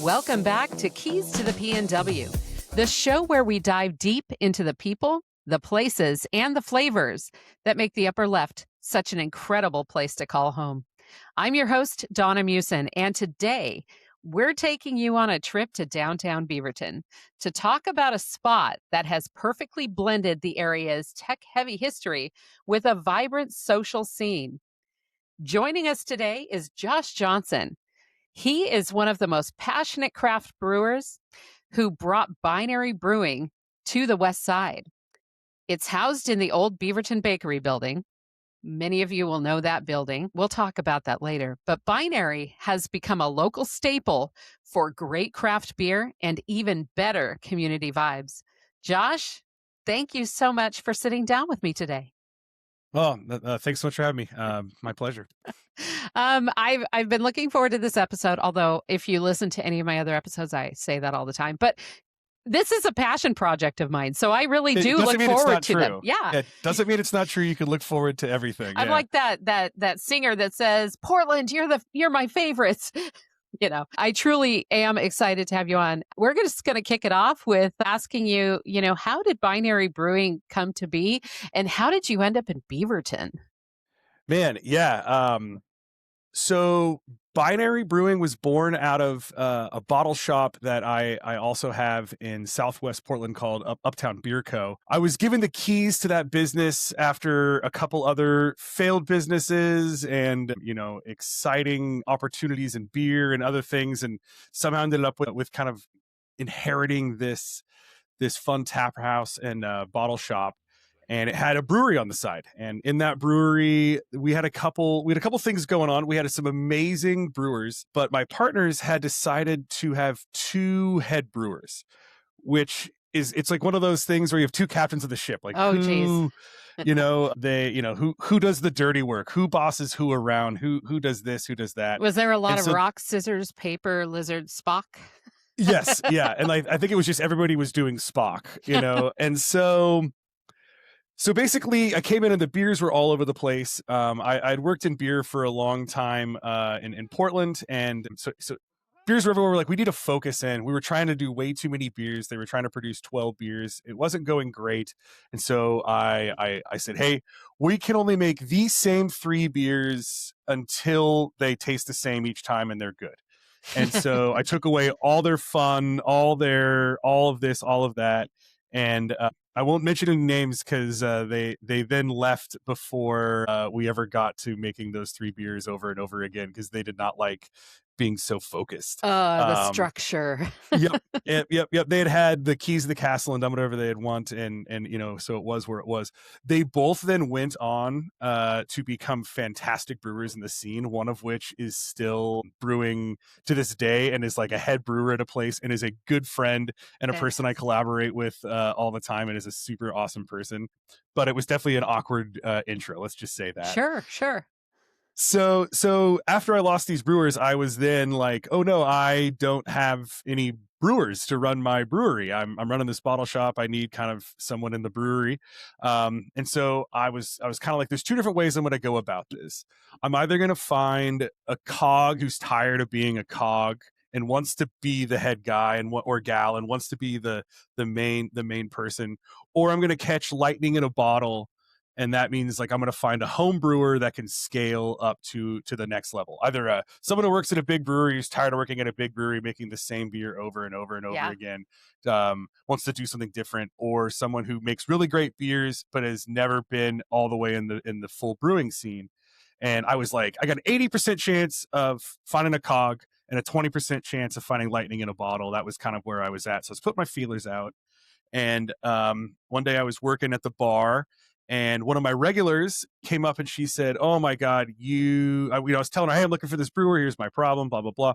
Welcome back to Keys to the PNW, the show where we dive deep into the people, the places, and the flavors that make the upper left such an incredible place to call home. I'm your host, Donna Musin, and today we're taking you on a trip to downtown Beaverton to talk about a spot that has perfectly blended the area's tech-heavy history with a vibrant social scene. Joining us today is Josh Johnson. He is one of the most passionate craft brewers who brought Binary Brewing to the West Side. It's housed in the old Beaverton Bakery building. Many of you will know that building. We'll talk about that later. But Binary has become a local staple for great craft beer and even better community vibes. Josh, thank you so much for sitting down with me today. Well, thanks so much for having me. My pleasure. I've been looking forward to this episode, although if you listen to any of my other episodes, I say that all the time. But this is a passion project of mine, so I really do look forward to them. Yeah. It doesn't mean it's not true. You can look forward to everything. I'm like that singer that says, "Portland, you're my favorites." You know, I truly am excited to have you on. We're just going to kick it off with asking you, how did Binary Brewing come to be, and how did you end up in Beaverton? Man, yeah. So Binary Brewing was born out of a bottle shop that I also have in Southwest Portland called Uptown Beer Co. I was given the keys to that business after a couple other failed businesses and, exciting opportunities in beer and other things, and somehow ended up with kind of inheriting this fun tap house and bottle shop. And it had a brewery on the side. And in that brewery, we had a couple things going on. We had some amazing brewers, but my partners had decided to have two head brewers, which it's like one of those things where you have two captains of the ship. Like, who does the dirty work? Who bosses who around? Who does this? Who does that? Was there a lot of rock, scissors, paper, lizard, Spock? Yes. Yeah. And I think it was just everybody was doing Spock, and So basically, I came in and the beers were all over the place. I'd worked in beer for a long time in Portland, and so beers were everywhere. We're like, we need to focus in. We were trying to do way too many beers. They were trying to produce 12 beers. It wasn't going great, and so I said, hey, we can only make these same 3 beers until they taste the same each time, and they're good. And so I took away all their fun, all of this, all of that, and I won't mention any names because they then left before we ever got to making those 3 beers over and over again because they did not like being so focused. The structure. Yep. They had the keys to the castle and done whatever they had want, and so it was where it was. They both then went on to become fantastic brewers in the scene. One of which is still brewing to this day and is like a head brewer at a place and is a good friend and a person I collaborate with all the time and is a super awesome person. But it was definitely an awkward intro. Let's just say that. Sure. So after I lost these brewers, I was then like, oh no, I don't have any brewers to run my brewery. I'm running this bottle shop. I need kind of someone in the brewery. And so I was kind of like, there's 2 different ways I'm going to go about this. I'm either going to find a cog who's tired of being a cog and wants to be the head guy or gal and wants to be the main person, or I'm going to catch lightning in a bottle. And that means like I'm going to find a home brewer that can scale up to the next level. Either someone who works at a big brewery who's tired of working at a big brewery making the same beer over and over and over again, wants to do something different, or someone who makes really great beers but has never been all the way in the full brewing scene. And I was like, I got an 80% chance of finding a cog and a 20% chance of finding lightning in a bottle. That was kind of where I was at. So let's put my feelers out. And one day I was working at the bar, and one of my regulars came up and she said, "Oh my God, I was telling her, hey, I'm looking for this brewer. Here's my problem, blah, blah, blah."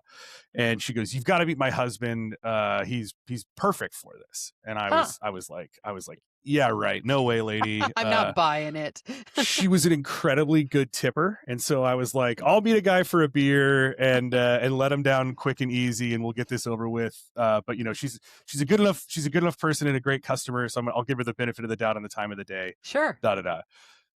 And she goes, "You've got to meet my husband. He's perfect for this." And I was like, yeah, right. No way, lady. I'm not buying it. She was an incredibly good tipper, and so I was like, I'll meet a guy for a beer and let him down quick and easy, and we'll get this over with. But she's a good enough person and a great customer, so I'll give her the benefit of the doubt on the time of the day. Sure. Da da da.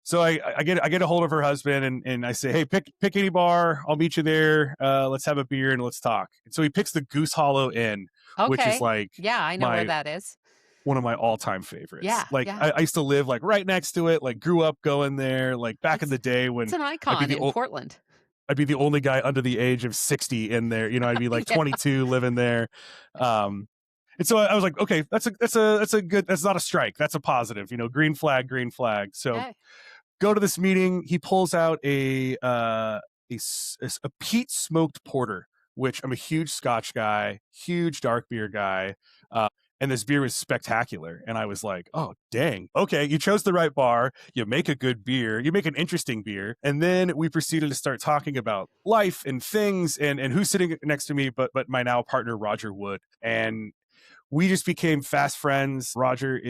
So I get a hold of her husband and I say, hey, pick any bar, I'll meet you there. Let's have a beer and let's talk. And so he picks the Goose Hollow Inn, which is Okay. like Yeah, I know where that is. one of my all-time favorites. Yeah, Like yeah. I used to live like right next to it, like grew up going there, like back in the day when It's an icon in Portland. I'd be the only guy under the age of 60 in there. I'd be like 22 living there. And so I was like, okay, that's a good, that's not a strike. That's a positive, green flag, green flag. So go to this meeting. He pulls out a peat smoked porter, which I'm a huge Scotch guy, huge dark beer guy. And this beer was spectacular. And I was like, oh, dang. Okay, you chose the right bar. You make a good beer. You make an interesting beer. And then we proceeded to start talking about life and things and who's sitting next to me, but my now partner, Roger Wood. And we just became fast friends. Roger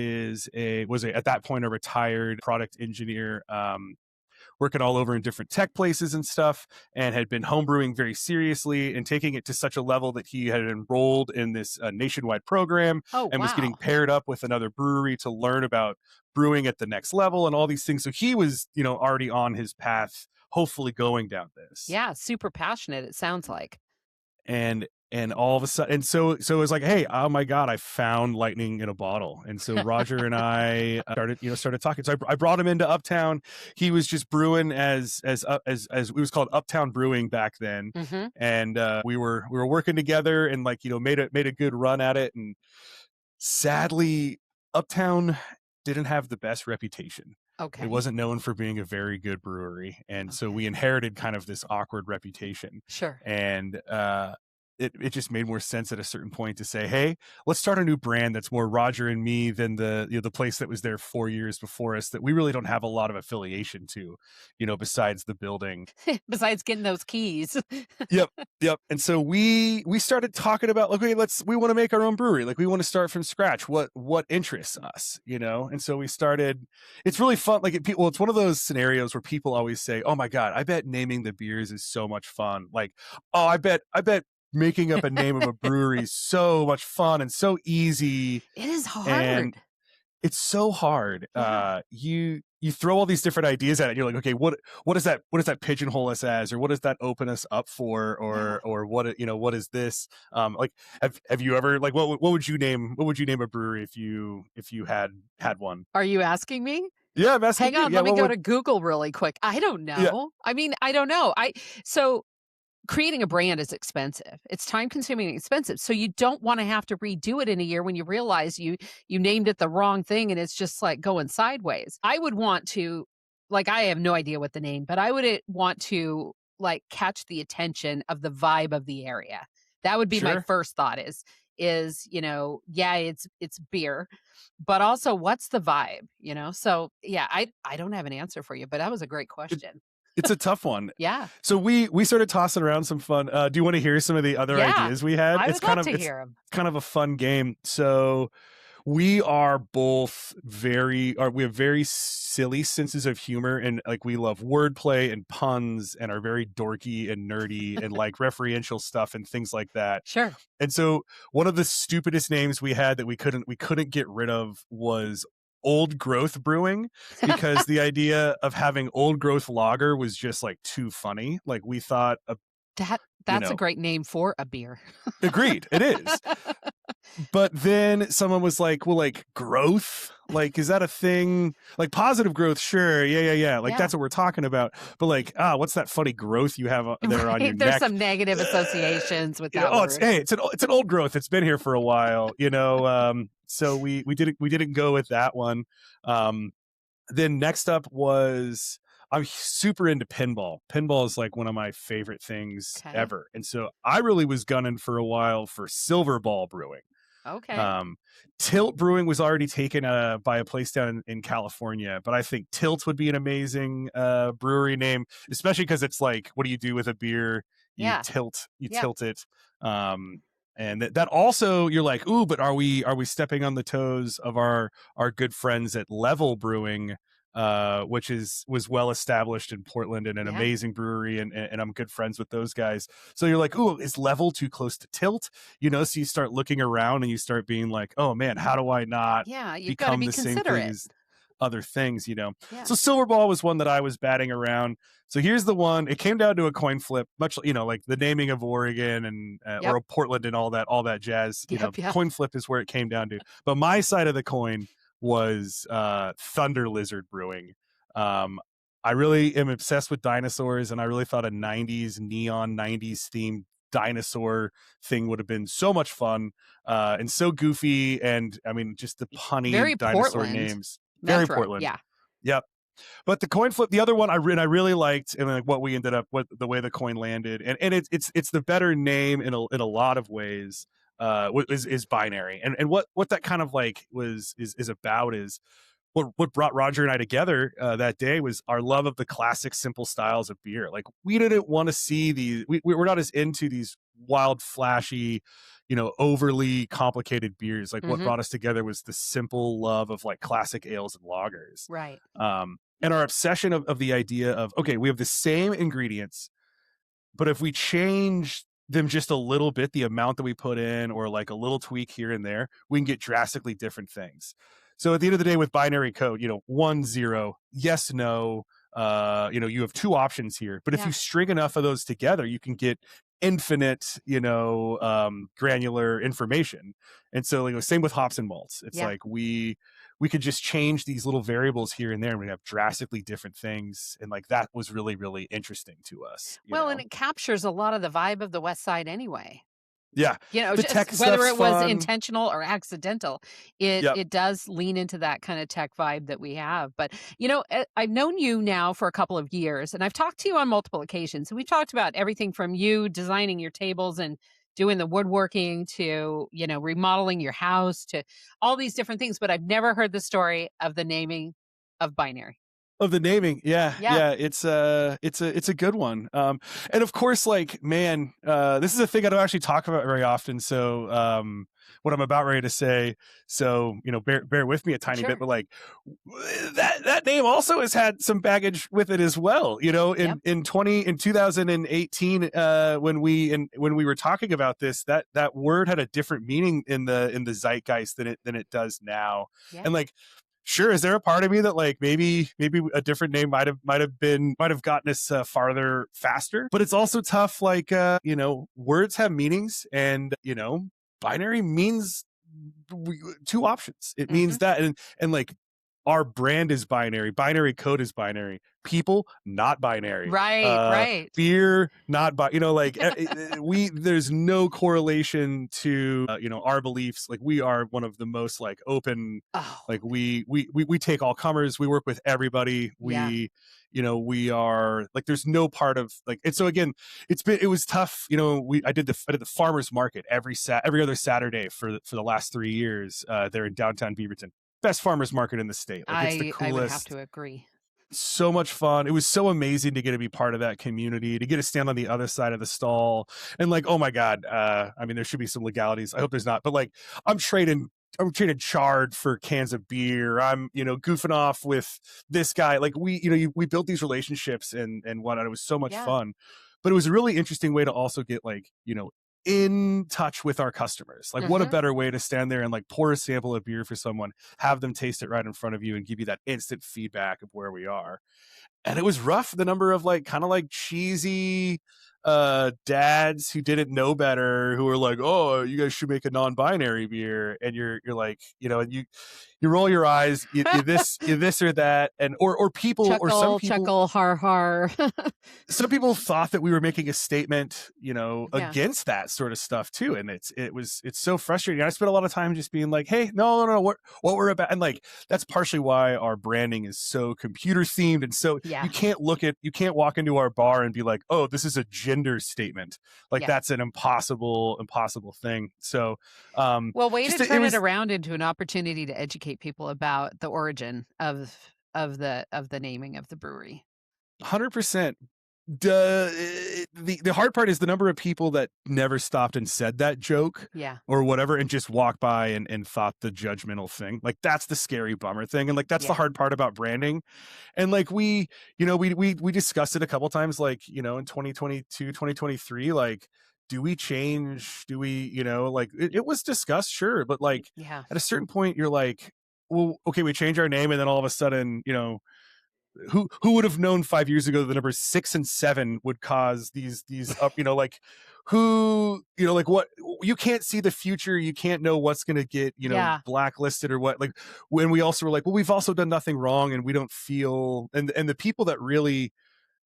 was at that point a retired product engineer, working all over in different tech places and stuff, and had been homebrewing very seriously and taking it to such a level that he had enrolled in this nationwide program and was getting paired up with another brewery to learn about brewing at the next level and all these things. So he was, already on his path, hopefully going down this. Yeah, super passionate, it sounds like. And all of a sudden, and so it was like, hey, oh my God, I found lightning in a bottle. And so Roger and I started talking. So I brought him into Uptown. He was just brewing as it was called Uptown Brewing back then. Mm-hmm. And we were working together and made a good run at it. And sadly, Uptown didn't have the best reputation. Okay. It wasn't known for being a very good brewery. And so we inherited kind of this awkward reputation. Sure. And it just made more sense at a certain point to say, hey, let's start a new brand that's more Roger and me than the place that was there 4 years before us that we really don't have a lot of affiliation to, besides the building. Besides getting those keys. Yep. And so we started talking about, okay, we want to make our own brewery. Like we want to start from scratch. What interests us, And so we started, it's really fun. Like it's one of those scenarios where people always say, oh my God, I bet naming the beers is so much fun. Like, oh, I bet making up a name of a brewery is so much fun and so easy. It is hard. And it's so hard. Yeah. You throw all these different ideas at it. And you're like, okay, what does that pigeonhole us as, or what does that open us up for, or what is this? Like, have you ever what would you name a brewery if you had one? Are you asking me? Yeah, I'm asking. Hang on, let me go to Google really quick. I don't know. Yeah. I mean, I don't know. So creating a brand is expensive. It's time consuming and expensive. So you don't want to have to redo it in a year when you realize you named it the wrong thing and it's just like going sideways. I would want to, I have no idea what the name, but I would want to catch the attention of the vibe of the area. That would be my first thought is, yeah, it's beer, but also what's the vibe, So yeah, I don't have an answer for you, but that was a great question. It's a tough one. Yeah. So we started tossing around some fun. Do you want to hear some of the other ideas we had? I would love to hear them. Kind of a fun game. So we are both we have very silly senses of humor, and we love wordplay and puns and are very dorky and nerdy and referential stuff and things like that. Sure. And so one of the stupidest names we had that we couldn't get rid of was Old Growth Brewing, because the idea of having old growth lager was just too funny. We thought that's a great name for a beer. Agreed, it is. But then someone was like, well, growth, is that a thing? Positive growth, sure, yeah. That's what we're talking about. But what's that funny growth you have there on your neck? There's some negative associations with that. It's an old growth. It's been here for a while, So we didn't go with that one. Then next up was, I'm super into pinball. Pinball is one of my favorite things ever. And so I really was gunning for a while for Silver Ball Brewing. Okay. Tilt Brewing was already taken by a place down in California, but I think Tilt would be an amazing brewery name, especially because it's what do you do with a beer? You tilt it. And that also, you're like, ooh, but are we stepping on the toes of our good friends at Level Brewing, which was well established in Portland and an Yeah. amazing brewery, and I'm good friends with those guys. So you're like, ooh, is Level too close to Tilt? So you start looking around and you start being like, oh man, how do I not Yeah. You've got to become be the same thing considerate. as other things? Yeah. So Silver Ball was one that I was batting around. So here's the one. It came down to a coin flip, much like the naming of Oregon and Yep. or Portland and all that jazz. Yep. Yep. Coin flip is where it came down to. But my side of the coin was Thunder Lizard Brewing. I really am obsessed with dinosaurs, and I really thought a '90s neon '90s themed dinosaur thing would have been so much fun and so goofy, and I mean just the punny Very dinosaur Portland. names. Very Metro. Portland. Yeah. Yep. But the coin flip, the other one I really liked, and like what we ended up, what the way the coin landed, and it's the better name in a lot of ways. Is Binary, and what that kind of like is about is what brought Roger and I together that day was our love of the classic simple styles of beer. Like we didn't want to see these, we're not as into these wild, flashy, overly complicated beers. Like what Mm-hmm. brought us together was the simple love of like classic ales and lagers. Right. And our obsession of the idea of, okay, we have the same ingredients, but if we change them just a little bit, the amount that we put in, or like a little tweak here and there, we can get drastically different things. So at the end of the day with binary code, 1, 0, yes, no, you have two options here, but if you string enough of those together, you can get infinite, granular information. And so same with hops and malts. It's like we could just change these little variables here and there, and we have drastically different things. And like that was really, really interesting to us. And it captures a lot of the vibe of the West Side anyway. Yeah. The just tech whether it was fun. intentional or accidental, it does lean into that kind of tech vibe that we have. But, I've known you now for a couple of years, and I've talked to you on multiple occasions. And we've talked about everything from you designing your tables and doing the woodworking to, remodeling your house to all these different things. But I've never heard the story of the naming of Binary. Of the naming. Yeah. It's a good one. And of course, like, man, this is a thing I don't actually talk about very often. So, what I'm about ready to say, so, bear with me a tiny bit, but like that name also has had some baggage with it as well. In 2018, when we were talking about this, that word had a different meaning in the zeitgeist than it does now. Yeah. And like, sure, is there a part of me that like maybe a different name might have gotten us farther faster? But it's also tough. Like words have meanings, and binary means two options. It means that, and like our brand is binary. Binary code is binary. People not binary. Right. Beer not there's no correlation to our beliefs. Like we are one of the most like open. Like we take all comers. We work with everybody. We are like there's no part of like. And so again, it was tough. I did the farmers market every other Saturday for the last 3 years there in downtown Beaverton. Best farmers market in the state. Like it's the coolest. I would have to agree. So much fun. It was so amazing to get to be part of that community, to get to stand on the other side of the stall. And like, oh my God. I mean, there should be some legalities. I hope there's not, but like I'm trading chard for cans of beer. I'm, goofing off with this guy. Like we built these relationships and whatnot. It was so much fun, but it was a really interesting way to also get like, in touch with our customers. Like what a better way to stand there and like pour a sample of beer for someone, have them taste it right in front of you and give you that instant feedback of where we are. And it was rough, the number of like kind of like cheesy dads who didn't know better, who were like, oh, you guys should make a non-binary beer. And you're like, and you roll your eyes, you this or that, and or people chuckle, or some people chuckle, har. Some people thought that we were making a statement, against that sort of stuff too. And it's so frustrating. I spent a lot of time just being like, hey, no, what we're about. And like, that's partially why our branding is so computer themed. And so you can't walk into our bar and be like, oh, this is a gender statement. Like that's an impossible thing. So, way to turn it around into an opportunity to educate people about the origin of the naming of the brewery. 100%. The hard part is the number of people that never stopped and said that joke Yeah. or whatever and just walked by and thought the judgmental thing. Like, that's the scary bummer thing. And like, that's the Yeah. hard part about branding. And like, we discussed it a couple times, like, in 2022, 2023, like, do we change? Do we, like it was discussed, sure. But like Yeah. at a certain point, you're like, well, okay, we change our name. And then all of a sudden, who would have known 5 years ago that the numbers 6 and 7 would cause these up, like like what, you can't see the future, you can't know what's going to get Yeah. blacklisted or what, like when we also were like, well, we've also done nothing wrong and we don't feel, and the people that really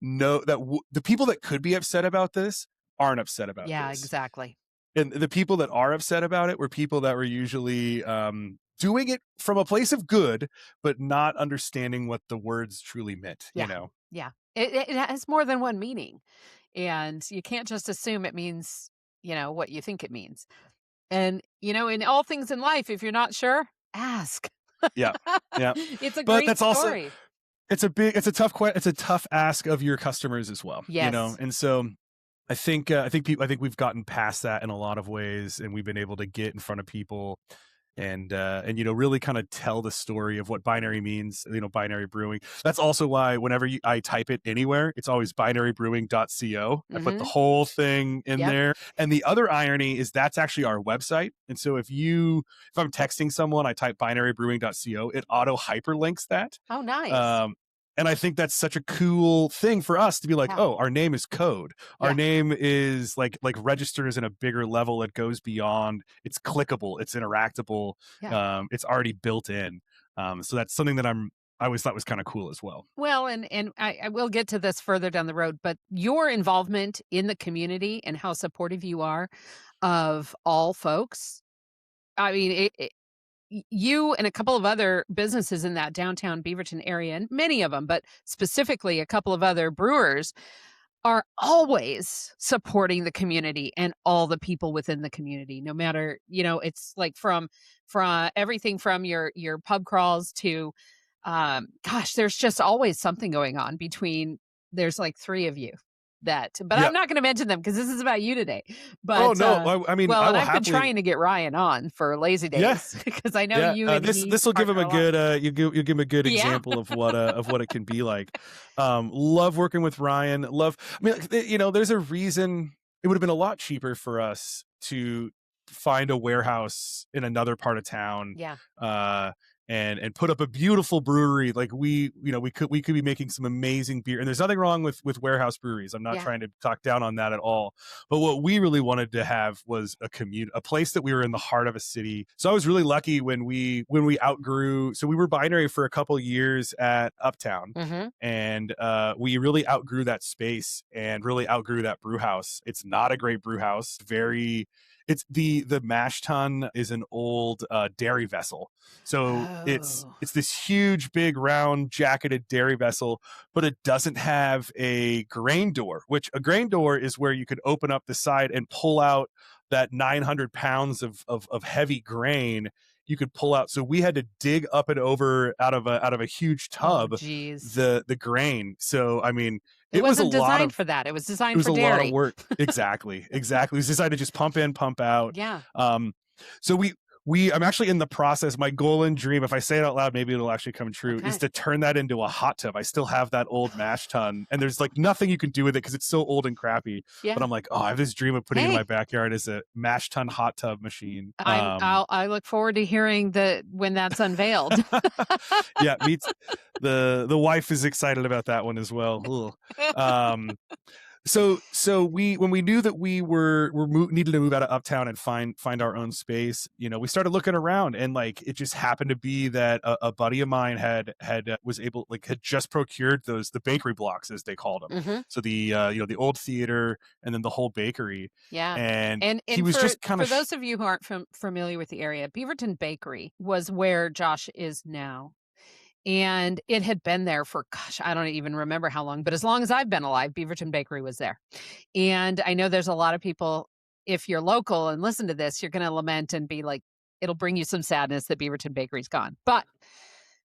know that the people that could be upset about this aren't upset about Yeah, this. exactly. And the people that are upset about it were people that were usually doing it from a place of good, but not understanding what the words truly meant, Yeah. Yeah. It has more than one meaning. And you can't just assume it means, what you think it means. And, in all things in life, if you're not sure, ask. Yeah. Yeah. It's a But great that's also, story. it's a tough ask of your customers as well, Yes. And so I think we've gotten past that in a lot of ways, and we've been able to get in front of people and really kind of tell the story of what binary means, Binary Brewing. That's also why whenever I type it anywhere, it's always binarybrewing.co. I put the whole thing in Yep. there. And the other irony is that's actually our website. And so if I'm texting someone, I type binarybrewing.co, it auto hyperlinks that. Oh, nice. And I think that's such a cool thing for us to be like, Yeah. oh, our name is code. Our Yeah. name is like registers in a bigger level. It goes beyond. It's clickable. It's interactable. Yeah. It's already built in. So that's something that I always thought was kind of cool as well. Well, and I will get to this further down the road, but your involvement in the community and how supportive you are of all folks. I mean, you and a couple of other businesses in that downtown Beaverton area, and many of them, but specifically a couple of other brewers, are always supporting the community and all the people within the community. No matter, it's like from everything from your pub crawls to, gosh, there's just always something going on between. There's like three of you. But Yeah. I'm not going to mention them because this is about you today. But Oh no, I mean, well, I and will I've been trying to get Ryan on for Lazy Yeah. Days because I know you and this will give him a good you give him a good Yeah. example of what it can be like. Love working with Ryan. I mean, there's a reason it would have been a lot cheaper for us to find a warehouse in another part of town. Yeah. And put up a beautiful brewery. Like we could be making some amazing beer. And there's nothing wrong with warehouse breweries. I'm not Yeah. trying to talk down on that at all. But what we really wanted to have was a place that we were in the heart of a city. So I was really lucky when we outgrew. So we were Binary for a couple years at Uptown, and we really outgrew that space and really outgrew that brew house. It's not a great brew house. It's the mash tun is an old dairy vessel. So it's this huge, big, round, jacketed dairy vessel, but it doesn't have a grain door, which a grain door is where you could open up the side and pull out that 900 pounds of heavy grain you could pull out. So we had to dig up and over out of a huge tub the grain. So I mean, it wasn't designed for that. It was designed for dairy. It was a lot of work. Exactly. It was designed to just pump in, pump out. Yeah. So I'm actually in the process. My goal and dream, if I say it out loud, maybe it'll actually come true, is to turn that into a hot tub. I still have that old mash tun, and there's like nothing you can do with it because it's so old and crappy. Yeah. But I'm like, I have this dream of putting it in my backyard as a mash tun hot tub machine. I look forward to hearing when that's unveiled. Yeah, the wife is excited about that one as well. So when we knew that we needed to move out of Uptown and find our own space, we started looking around, and like it just happened to be that a buddy of mine had just procured the bakery blocks, as they called them. So the old theater and then the whole bakery. Yeah, and he was just kind of, for those of you who aren't familiar with the area, Beaverton Bakery was where Josh is now. And it had been there for, gosh, I don't even remember how long, but as long as I've been alive, Beaverton Bakery was there. And I know there's a lot of people, if you're local and listen to this, you're going to lament and be like, it'll bring you some sadness that Beaverton Bakery's gone. But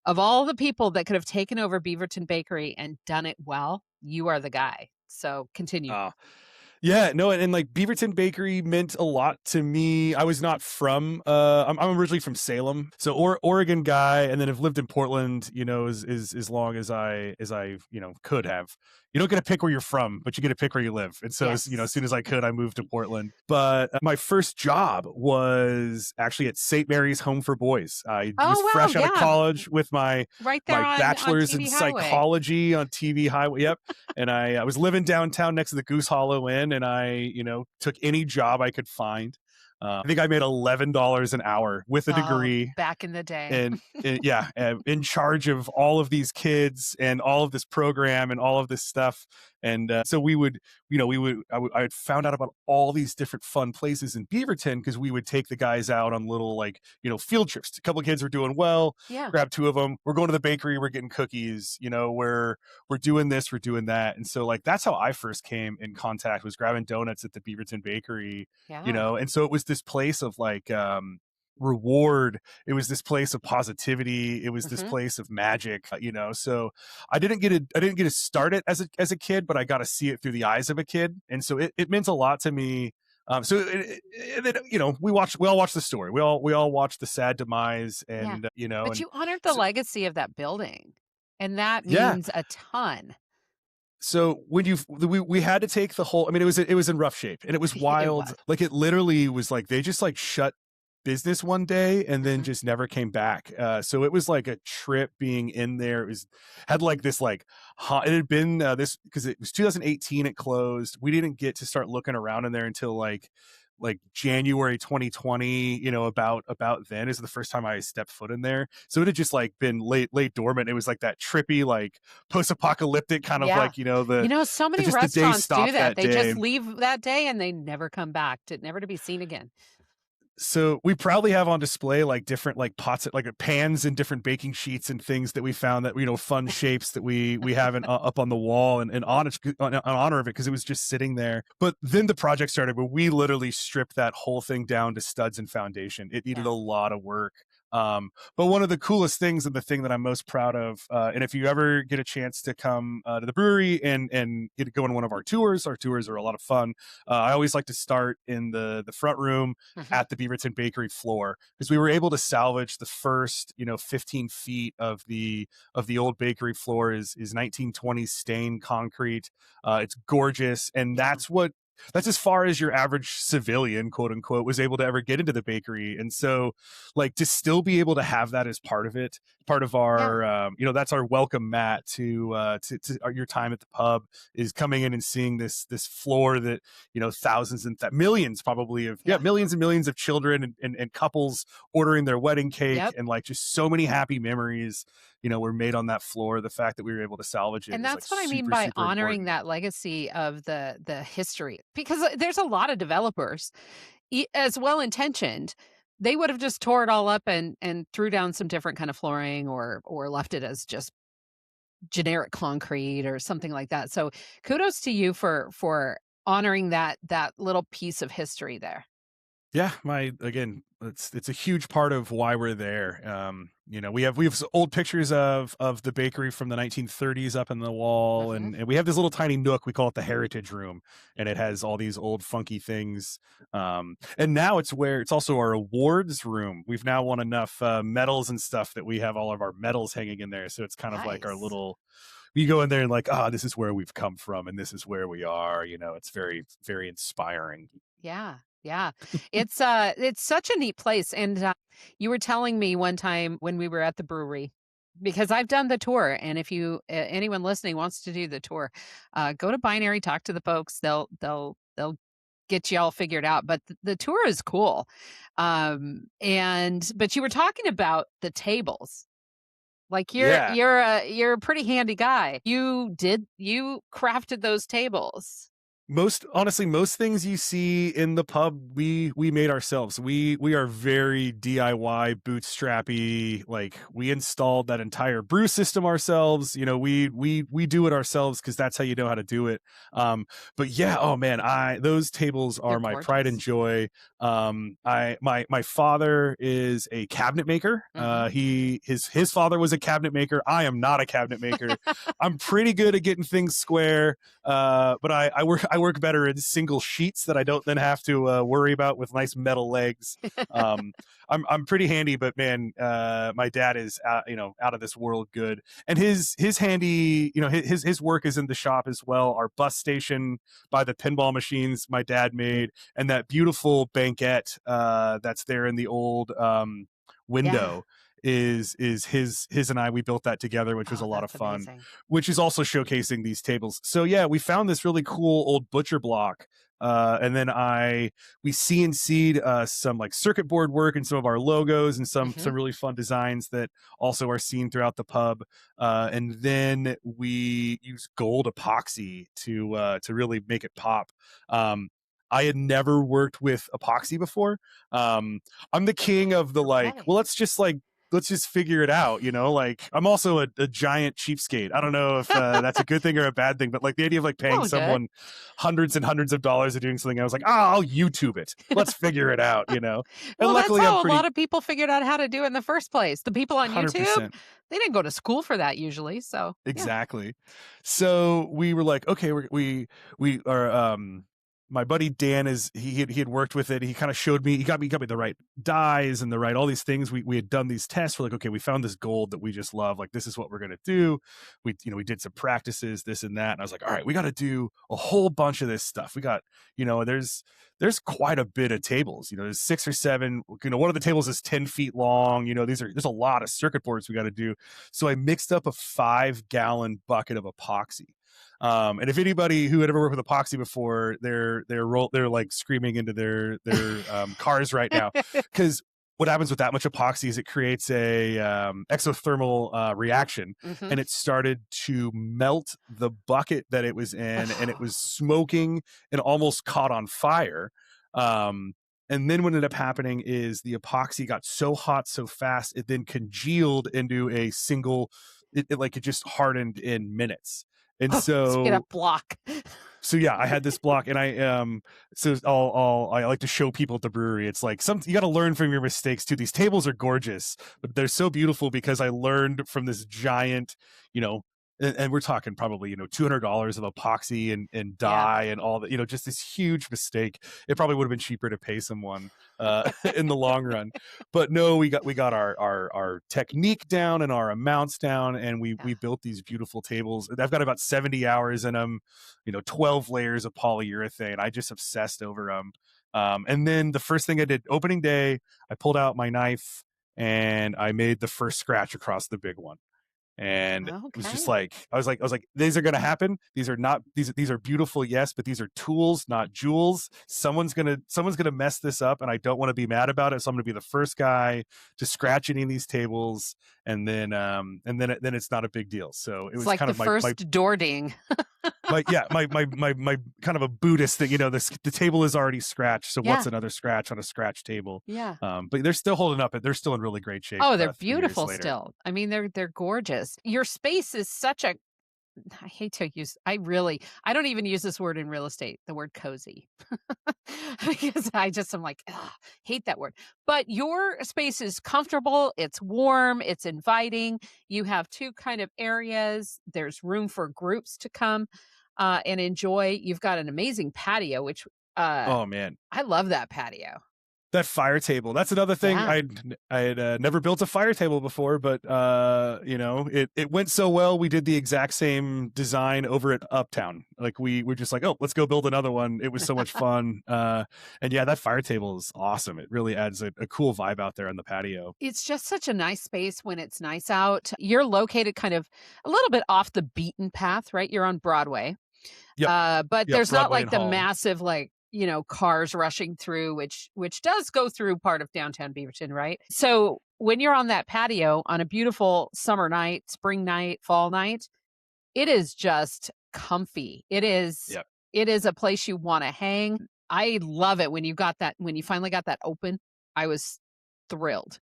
of all the people that could have taken over Beaverton Bakery and done it well, you are the guy. So continue. Uh, Yeah, no, and like Beaverton Bakery meant a lot to me. I was not from I'm originally from Salem. So Oregon guy, and then have lived in Portland, as long as I could have. You don't get to pick where you're from, but you get to pick where you live. And so as Yes. soon as I could, I moved to Portland. But my first job was actually at St. Mary's Home for Boys. I was Oh, wow. fresh out of Yeah. college with my Right there my on bachelor's in TV Highway. psychology on TV Highway. Yep. And I was living downtown next to the Goose Hollow Inn, and I took any job I could find. I think I made $11 an hour with a Oh, degree, back in the day. and yeah, in charge of all of these kids and all of this program and all of this stuff. And so I had found out about all these different fun places in Beaverton because we would take the guys out on little field trips. A couple of kids were doing well, Yeah. grab two of them. We're going to the bakery. We're getting cookies. We're doing this. We're doing that. And so that's how I first came in contact, was grabbing donuts at the Beaverton Bakery. Yeah. And so it was this place of reward. It was this place of positivity. It was this place of magic. So I didn't get to start it as a kid, but I got to see it through the eyes of a kid, and so it meant a lot to me. We all watch the story. We all watch the sad demise, and But you honored the legacy of that building, and that yeah. means a ton. So when we had to take the whole, I mean, it was in rough shape, and it was It wild. was. Like, it literally was like they just shut business one day and then just never came back. So it was like a trip being in there. It had been this, because it was 2018 it closed. We didn't get to start looking around in there until like January 2020. About then is the first time I stepped foot in there. So it had just been late dormant. It was like that trippy, post-apocalyptic kind of So many just the day restaurants do stopped that. They day. just leave that day and they never come back, never to be seen again. So we proudly have on display different pots, pans and different baking sheets and things that we found that fun shapes that we have up on the wall, and in honor of it, because it was just sitting there. But then the project started where we literally stripped that whole thing down to studs and foundation. It needed a lot of work. But one of the coolest things, and the thing that I'm most proud of, and if you ever get a chance to come to the brewery and get to go on one of our tours are a lot of fun. I always like to start in the front room at the Beaverton Bakery floor, because we were able to salvage the first 15 feet of the old bakery floor is 1920s stained concrete. It's gorgeous, and that's as far as your average civilian, quote unquote, was able to ever get into the bakery. And so to still be able to have that as part of it, part of our, that's our welcome mat to your time at the pub, is coming in and seeing this floor that, thousands and millions probably of, millions and millions of children and couples ordering their wedding cake, and just so many happy memories, were made on that floor. The fact that we were able to salvage it. And that's what I mean super, by super honoring important. that legacy of the history, because there's a lot of developers, as well intentioned. They would have just tore it all up and threw down some different kind of flooring, or left it as just generic concrete or something like that. So kudos to you for honoring that little piece of history there. Yeah, it's a huge part of why we're there. We have old pictures of the bakery from the 1930s up in the wall, and we have this little tiny nook. We call it the heritage room, and it has all these old funky things. And now it's also our awards room. We've now won enough medals and stuff that we have all of our medals hanging in there. So it's kind of like our little. We go in there and this is where we've come from, and this is where we are. It's very, very inspiring. Yeah. Yeah. It's such a neat place. And you were telling me one time when we were at the brewery, because I've done the tour, and if anyone listening wants to do the tour, go to Binary, talk to the folks. They'll get you all figured out. But the tour is cool. But you were talking about the tables. You're a pretty handy guy. You crafted those tables. Most things you see in the pub, we made ourselves. We are very DIY, bootstrappy. Like, we installed that entire brew system ourselves. You know, we do it ourselves because that's how you know how to do it. But yeah, oh man, those tables They're are my pride and gorgeous. joy. My father is a cabinet maker. His father was a cabinet maker. I am not a cabinet maker. I'm pretty good at getting things square. But I work better in single sheets that I don't then have to worry about with nice metal legs. I'm pretty handy, but man, my dad is out of this world good, and his handy, his work is in the shop as well. Our bus station by the pinball machines my dad made, and that beautiful banquette that's there in the old window. Is his and I, we built that together, which was a lot of fun, amazing. which is also showcasing these tables. So yeah, we found this really cool old butcher block, and then we CNC'd some like circuit board work and some of our logos and some really fun designs that also are seen throughout the pub, and then we use gold epoxy to really make it pop. I had never worked with epoxy before. I'm the king of the well, let's just figure it out, like I'm also a giant cheapskate. I don't know if that's a good thing or a bad thing, but like the idea of like paying someone hundreds and hundreds of dollars to doing something, I was like, I'll YouTube it. Let's figure it out, And Well, luckily that's how a lot of people figured out how to do it in the first place. The people on 100%. YouTube, they didn't go to school for that usually. So exactly. Yeah. So we were like, okay, we are my buddy Dan he had worked with it. He kind of showed me, he got me the right dyes and all these things. We had done these tests. We're like, okay, we found this gold that we just love. Like, this is what we're going to do. We did some practices, this and that. And I was like, all right, we got to do a whole bunch of this stuff. We got, there's quite a bit of tables, there's 6 or 7, one of the tables is 10 feet long. There's a lot of circuit boards we got to do. So I mixed up a 5-gallon bucket of epoxy. And if anybody who had ever worked with epoxy before, they're like screaming into their cars right now, because what happens with that much epoxy is it creates a exothermal reaction, and it started to melt the bucket that it was in, and it was smoking and almost caught on fire. And then what ended up happening is the epoxy got so hot so fast, it then congealed into a single, it just hardened in minutes. And so get a block. So yeah, I had this block, and I like to show people at the brewery. It's like you got to learn from your mistakes too. These tables are gorgeous, but they're so beautiful because I learned from this giant, and we're talking probably $200 of epoxy and dye and all that, just this huge mistake. It probably would have been cheaper to pay someone in the long run. But no, we got our technique down and our amounts down, and we built these beautiful tables. I've got about 70 hours in them, 12 layers of polyurethane. I just obsessed over them. And then the first thing I did, opening day, I pulled out my knife and I made the first scratch across the big one. And it was just like, I was like, these are going to happen. These are not, these are beautiful. Yes. But these are tools, not jewels. Someone's going to mess this up, and I don't want to be mad about it. So I'm going to be the first guy to scratch any of these tables. And then then it's not a big deal. So it was like kind the of my first door ding. my kind of a Buddhist thing, the table is already scratched. So what's another scratch on a scratch table? Yeah. But they're still holding up. They're still in really great shape. Oh, they're beautiful still. I mean, they're gorgeous. Your space is such a, I hate to use, I don't even use this word in real estate, the word cozy, because I'm like, hate that word. But your space is comfortable. It's warm. It's inviting. You have 2 kind of areas. There's room for groups to come and enjoy. You've got an amazing patio, which, oh man, I love that patio. That fire table. That's another thing. Yeah. I had never built a fire table before, but it went so well. We did the exact same design over at Uptown. Like, we were just like, oh, let's go build another one. It was so much fun. And yeah, that fire table is awesome. It really adds a cool vibe out there on the patio. It's just such a nice space when it's nice out. You're located kind of a little bit off the beaten path, right? You're on Broadway. Yep. But there's Broadway not like the massive, cars rushing through, which does go through part of downtown Beaverton, right? So when you're on that patio on a beautiful summer night, spring night, fall night, it is just comfy. It is It is a place you wanna hang. I love it when when you finally got that open. I was thrilled.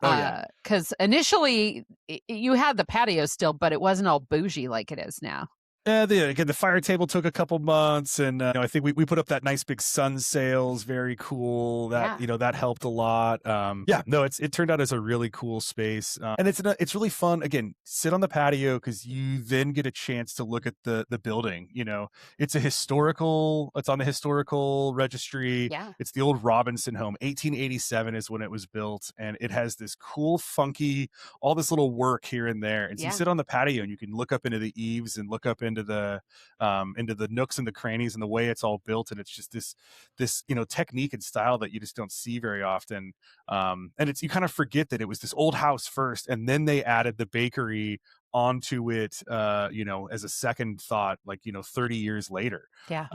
Oh yeah. Because initially, you had the patio still, but it wasn't all bougie like it is now. Again, the fire table took a couple months, and I think we put up that nice big sun sails, very cool. That Yeah, that helped a lot. Yeah, no, it turned out as a really cool space, and it's really fun. Again, sit on the patio because you then get a chance to look at the building. It's it's on the historical registry. yeah, It's the old Robinson home. 1887 is when it was built, and it has this cool, funky, all this little work here and there. And so you yeah, sit on the patio and you can look up into the eaves and look up into the nooks and the crannies and the way it's all built. And it's just this technique and style that you just don't see very often. And you kind of forget that it was this old house first, and then they added the bakery onto it, as a second thought, like 30 years later. yeah.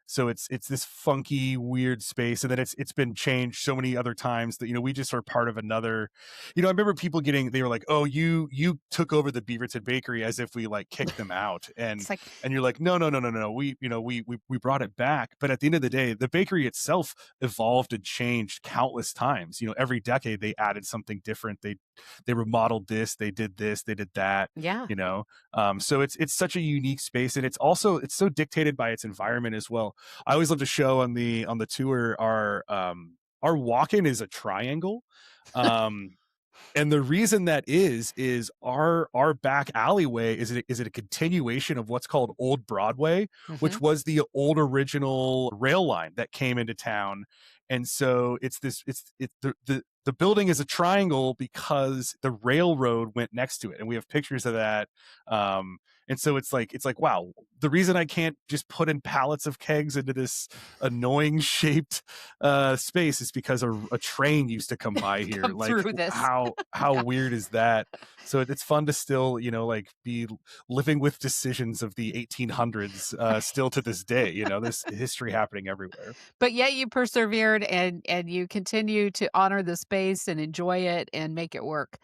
So it's this funky, weird space, and then it's been changed so many other times that we just are part of another. I remember people they were like, "Oh, you took over the Beaverton Bakery," as if we like kicked them out, It's like, and you're like, "No, no, no, no, no. We brought it back." But at the end of the day, the bakery itself evolved and changed countless times. Every decade they added something different. They remodeled this, they did that. yeah. So it's such a unique space, and it's so dictated by its environment as well. I always love to show on the tour our walk-in is a triangle. Um and the reason that is our back alleyway is a continuation of what's called Old Broadway, Hmm. which was the old original rail line that came into town. And so the building is a triangle because the railroad went next to it, and we have pictures of that. And so it's like wow, the reason I can't just put in pallets of kegs into this annoying shaped space is because a train used to come by here. Come Like, through this. how weird is that? So it's fun to still like be living with decisions of the 1800s still to this day. This history happening everywhere. But yet you persevered and you continue to honor the space and enjoy it and make it work.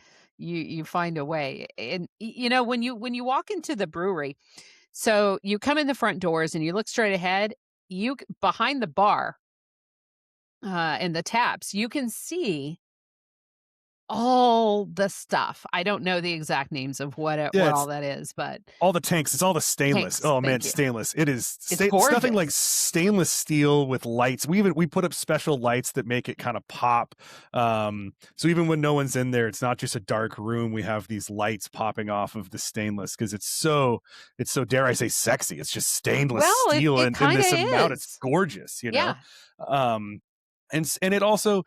You find a way. And when you walk into the brewery, so you come in the front doors and you look straight ahead, behind the bar and the taps, you can see all the stuff. I don't know the exact names of Yeah, what it's all that is, but all the tanks. It's all the stainless. tanks. Oh man, Thank you. stainless. It is It's it's nothing like gorgeous. stainless steel with lights. We put up special lights that make it kind of pop. So even when no one's in there, it's not just a dark room. We have these lights popping off of the stainless because it's so dare I say sexy. It's just stainless Well, steel it and in kind of this amount. It's is. gorgeous. Yeah. Um, and it also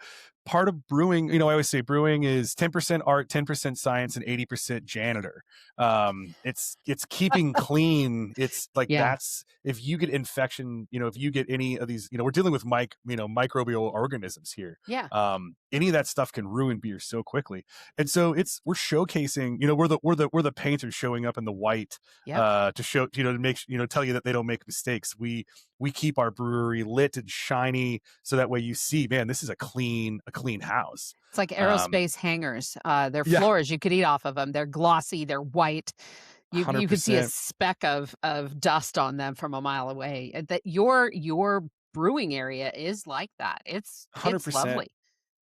part of brewing, I always say brewing is 10% art, 10% science, and 80% janitor. It's keeping clean. It's like, Yeah. that's if you get infection, if you get any of these, we're dealing with microbial organisms here. Yeah. Any of that stuff can ruin beer so quickly. And so we're showcasing, we're the painters showing up in the white Yep. to show, to make, tell you that they don't make mistakes. We keep our brewery lit and shiny so that way you see, man, this is a clean house. It's like Um, aerospace hangers. Their yeah, floors, you could eat off of them. They're glossy, they're white. You could see a 100%. speck of dust on them from a mile away. That your brewing area is like that. It's 100%. lovely.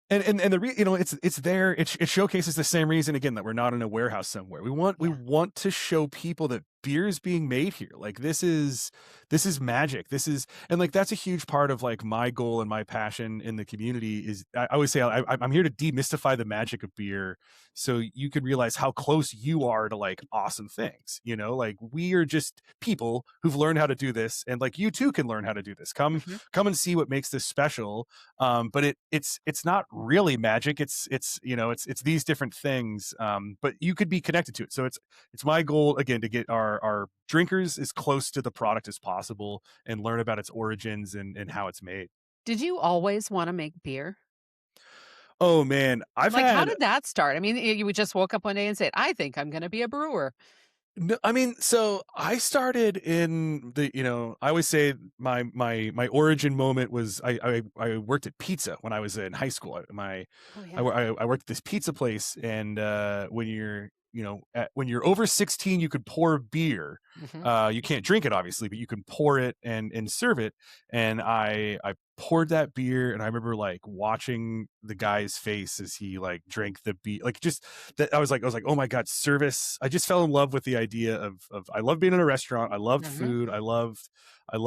And the it's there. It showcases the same reason again that we're not in a warehouse somewhere. We Yeah. want to show people that beer is being made here. Like, this is magic. And like, that's a huge part of like my goal and my passion in the community is I always say I'm here to demystify the magic of beer, so you can realize how close you are to like awesome things. Like, we are just people who've learned how to do this, and like, you too can learn how to do this. Come Mhm. and see what makes this special. But it's not really magic. It's these different things. But you could be connected to it. So it's my goal again to get our drinkers as close to the product as possible and learn about its origins and how it's made. Did you always want to make beer? Oh man, I've Like, how had did that start? I mean, you just woke up one day and said, "I think I'm going to be a brewer." no, I mean, so I started in I always say my origin moment was I worked at pizza when I was in high school. Oh I yeah. worked at this pizza place, and when you're when you're over 16, you could pour beer. You can't drink it, obviously, but you can pour it and serve it. And I poured that beer, and I remember like watching the guy's face as he like drank the beer, like just that I was like, oh my God, service. I just fell in love with the idea of I love being in a restaurant. I loved food. I loved, I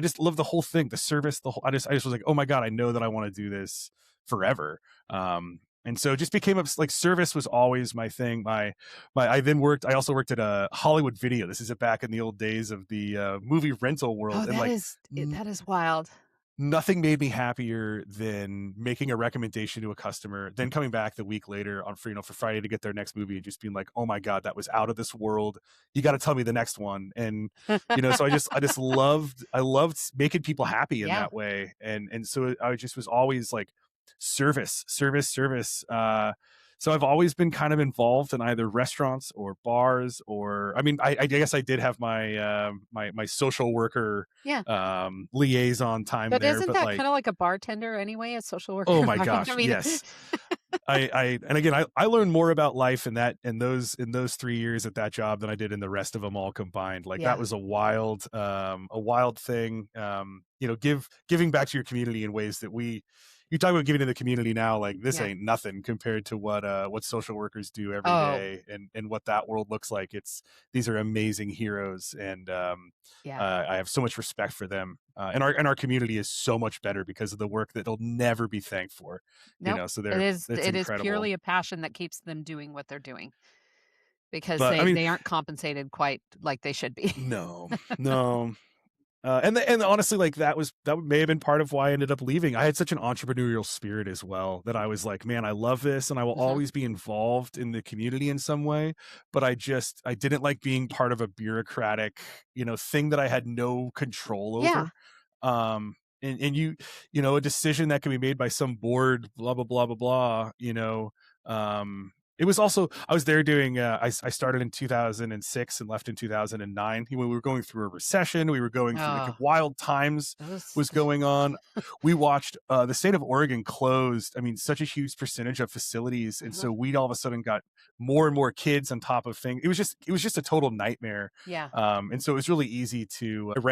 just loved the whole thing, the service, the whole, I just was like, oh my God, I know that I want to do this forever. And so it just became like service was always my thing. I also worked at a Hollywood Video. This is back in the old days of the movie rental world. Oh, that is wild. Nothing made me happier than making a recommendation to a customer, then coming back the week later for Friday to get their next movie and just being like, oh my God, that was out of this world. You got to tell me the next one. And, so I loved making people happy in that way. And so I just was always like service. So I've always been kind of involved in either restaurants or bars, or I guess I did have my my social worker liaison time but there. Isn't that kind of like a bartender anyway, a social worker? Oh my gosh, yes. I learned more about life in those 3 years at that job than I did in the rest of them all combined. Like that was a wild thing. Giving back to your community in ways that you talk about giving to the community now, like this ain't nothing compared to what social workers do every day and what that world looks like. These are amazing heroes, and I have so much respect for them. And our community is so much better because of the work that they'll never be thanked for. So it is purely a passion that keeps them doing what they're doing, because they aren't compensated quite like they should be. No. And honestly, like that may have been part of why I ended up leaving. I had such an entrepreneurial spirit as well that I was like, man, I love this, and I will always be involved in the community in some way. But I didn't like being part of a bureaucratic, thing that I had no control over. And a decision that can be made by some board, blah blah blah blah blah. It was also, I was there doing, I started in 2006 and left in 2009. When we were going through a recession, we were going through like wild times was going on. We watched the state of Oregon closed. Such a huge percentage of facilities. And so we all of a sudden got more and more kids on top of things. It was just a total nightmare. Yeah. And so it was really easy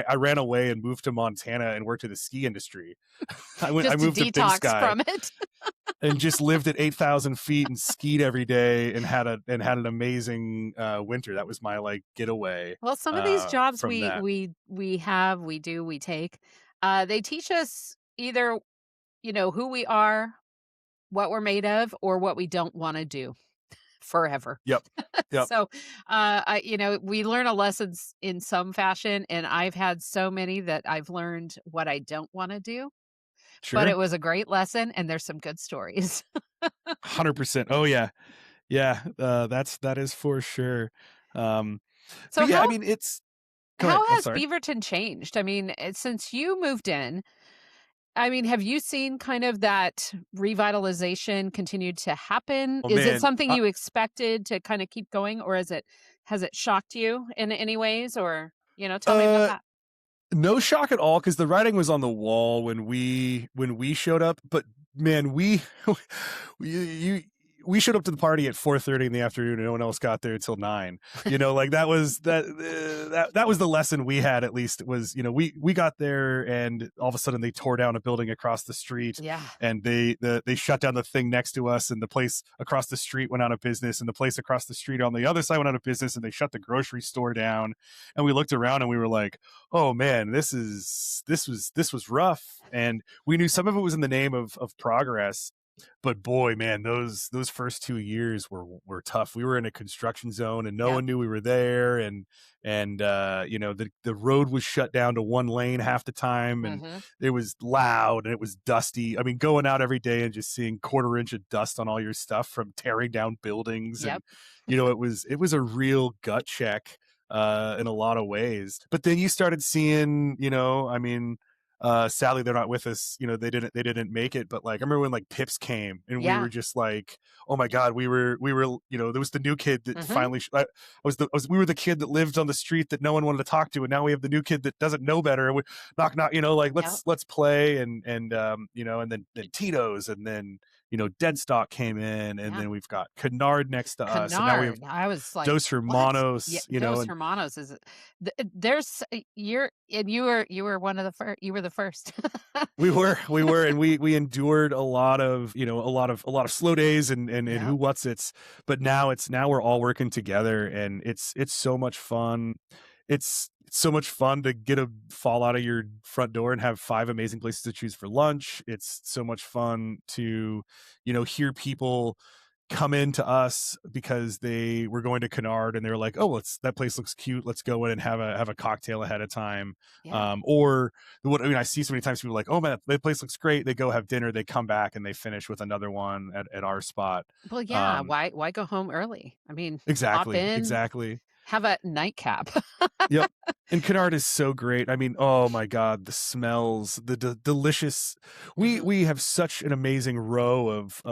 I ran away and moved to Montana and worked in the ski industry. I moved to Big Sky from it. and just lived at 8,000 feet and skied every day and had an amazing winter. That was my like getaway. Well, some of these jobs we take, they teach us either, who we are, what we're made of, or what we don't want to do forever. Yep. So, we learn a lessons in some fashion, and I've had so many that I've learned what I don't want to do. Sure. But it was a great lesson, and there's some good stories. 100%. Oh yeah. Yeah. That is for sure. How has Beaverton changed? Since you moved in, have you seen kind of that revitalization continue to happen? Is it something you expected to kind of keep going, or has it shocked you in any ways? Or, tell me about that. No shock at all, because the writing was on the wall when we showed up. But man, we showed up to the party at 4:30 in the afternoon, and no one else got there until 9. Like that was the lesson we had. At least it was, we got there, and all of a sudden they tore down a building across the street. Yeah. And they shut down the thing next to us, and the place across the street went out of business, and the place across the street on the other side went out of business, and they shut the grocery store down. And we looked around and we were like, oh man, this was rough. And we knew some of it was in the name of progress. But boy, man, those first 2 years were tough. We were in a construction zone, and no one knew we were there. And the road was shut down to one lane half the time, and it was loud and it was dusty. Going out every day and just seeing 1/4 inch of dust on all your stuff from tearing down buildings. Yep. And it was a real gut check in a lot of ways. But then you started seeing, sadly they're not with us, they didn't make it, but like I remember when like Pips came, and we were just like, oh my God, we were there was the new kid that finally we were the kid that lived on the street that no one wanted to talk to, and now we have the new kid that doesn't know better, and we knock let's play, and then Tito's, and then Deadstock came in, and Yeah. then we've got Canard next to us, and now we have Canard. I was like, Dos "What?" Yeah, Hermanos, Dos and Hermanos is there's you're and you were one of the first. You were the first. we were, and we endured a lot of a lot of slow days and Yeah. who what's it's, but now we're all working together, and it's so much fun. It's so much fun to get a fall out of your front door and have 5 amazing places to choose for lunch. It's so much fun to hear people come into us because they were going to Canard and they were like, "Oh, that place looks cute. Let's go in and have a cocktail ahead of time." Yeah. Or what I mean, I see so many times people are like, "Oh man, that place looks great." They go have dinner, they come back and they finish with another one at our spot. Well, yeah, Um, why go home early? I mean, pop exactly, in, exactly. have a nightcap. Yep. And Canard is so great. I mean, oh my God, the smells, the delicious. We Mhm. we have such an amazing row of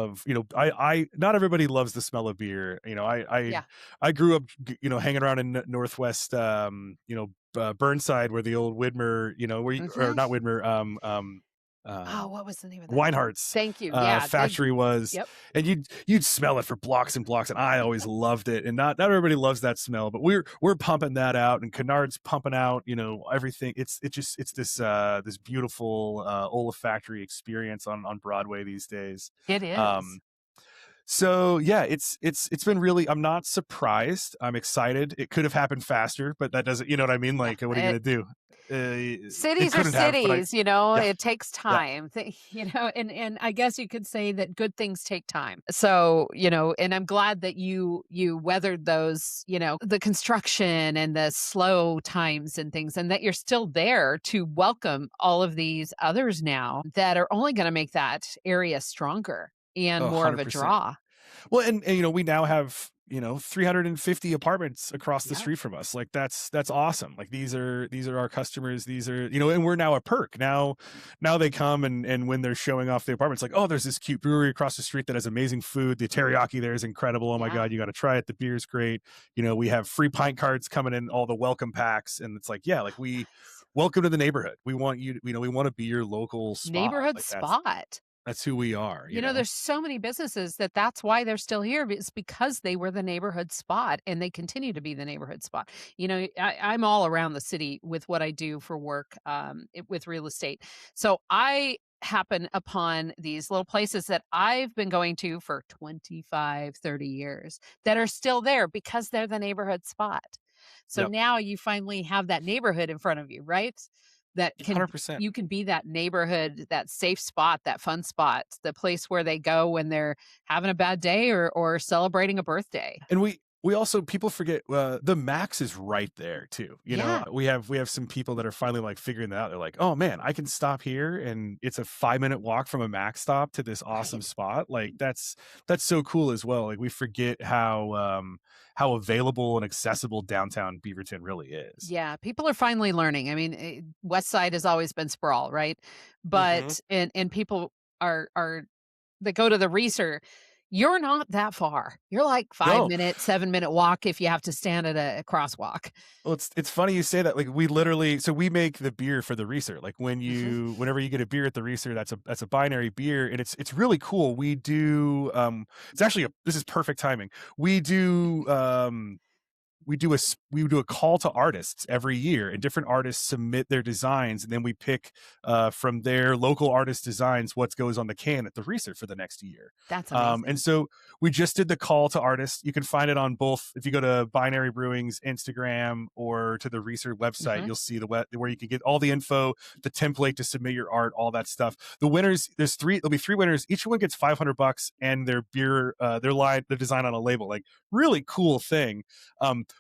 I not everybody loves the smell of beer. Yeah. I grew up hanging around in Northwest Burnside, where the old Widmer, where or Mhm. not Widmer, Oh, what was the name of that place? Weinhardt's Thank you. Yeah, they factory was, yep. and you'd smell it for blocks and blocks, and I always loved it. And not everybody loves that smell, but we're pumping that out, and Canard's pumping out everything. It's this beautiful olfactory experience on Broadway these days. It is. Um, so yeah, it's been really. I'm not surprised. I'm excited. It could have happened faster, but that doesn't. You know what I mean? Yeah, Like, what are you gonna do? It cities are couldn't have, but cities, yeah, it takes yeah. time. And I guess you could say that good things take time. So, and I'm glad that you weathered those, the construction and the slow times and things, and that you're still there to welcome all of these others now that are only going to make that area stronger and Oh, more of a 100%. draw. Well, and we now have 350 apartments across the Yeah. street from us. Like that's awesome. Like these are our customers. These are and we're now a perk. Now they come and when they're showing off the apartments, like, oh, there's this cute brewery across the street that has amazing food. The teriyaki there is incredible. Oh my Yeah. God, you got to try it. The beer's great. We have free pint cards coming in, all the welcome packs, and it's like, yeah, like we Nice. welcome to the neighborhood. We want you. We want to be your local spot. Neighborhood Like spot. that's who we are. There's so many businesses that's why they're still here. It's because they were the neighborhood spot and they continue to be the neighborhood spot. I'm all around the city with what I do for work with real estate. So I happen upon these little places that I've been going to for 25, 30 years that are still there because they're the neighborhood spot. So Yep. now you finally have that neighborhood in front of you, right? That can 100%. you can be that neighborhood, that safe spot, that fun spot, the place where they go when they're having a bad day or celebrating a birthday. And we also, people forget, the Max is right there too. Yeah. We have some people that are finally like figuring that out. They're like, oh man, I can stop here and it's a 5-minute walk from a Max stop to this awesome Right. spot. Like that's so cool as well. Like we forget how available and accessible downtown Beaverton really is. Yeah, people are finally learning. I mean, West Side has always been sprawl, right? Hmm. But and people are that go to the Reeser, you're not that far. You're like No. 5-minute, 7-minute walk if you have to stand at a crosswalk. Well, it's funny you say that. Like we make the beer for the Reeser. Like Mhm. whenever you get a beer at the Reeser, that's a binary beer, and it's really cool. We do it's actually this is perfect timing. We do a call to artists every year, and different artists submit their designs, and then we pick from their local artist designs what goes on the can at the Research for the next year. That's And amazing. so we just did the call to artists. You can find it on both. If you go to Binary Brewing's Instagram or to the Research website, Mhm. you'll see where you can get all the info, the template to submit your art, all that stuff. The winners, there'll be 3 winners. Each one gets $500 and their beer, their design on a label. Like, really cool thing.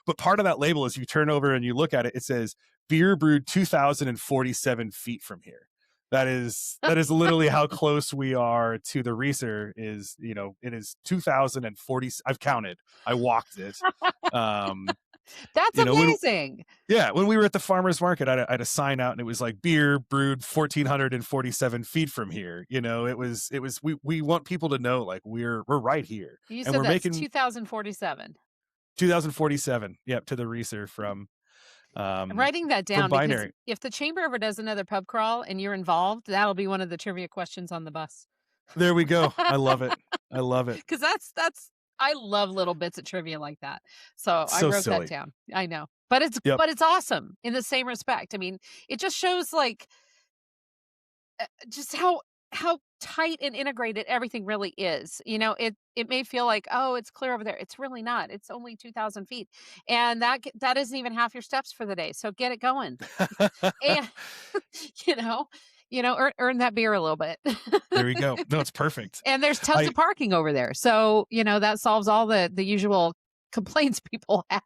But part of that label, is you turn over and you look at it, it says beer brewed 2,047 feet from here. That is literally how close we are to the Reeser. It is 2,040. I've counted. I walked it. Um, That's when amazing. when we were at the farmers market, I had a sign out, and it was like beer brewed 1,447 feet from here. It was we want people to know, like, we're right here, You and said we're that's making 2047. 2047. Yep, to the Reeser I'm writing that from down because Binary. if the chamber ever does another pub crawl and you're involved, that'll be one of the trivia questions on the bus. There we go. I love it. I love it. Because I love little bits of trivia like that. So I So wrote that silly. down. I know. But Yep. it's awesome in the same respect. I mean, it just shows like just how tight and integrated everything really is. It may feel like, oh, it's clear over there. It's really not. It's only 2,000 feet, and that isn't even half your steps for the day. So get it going, and you know, earn that beer a little bit. There we go. No, it's perfect. And there's tons I of parking over there. So, that solves all the usual complaints people have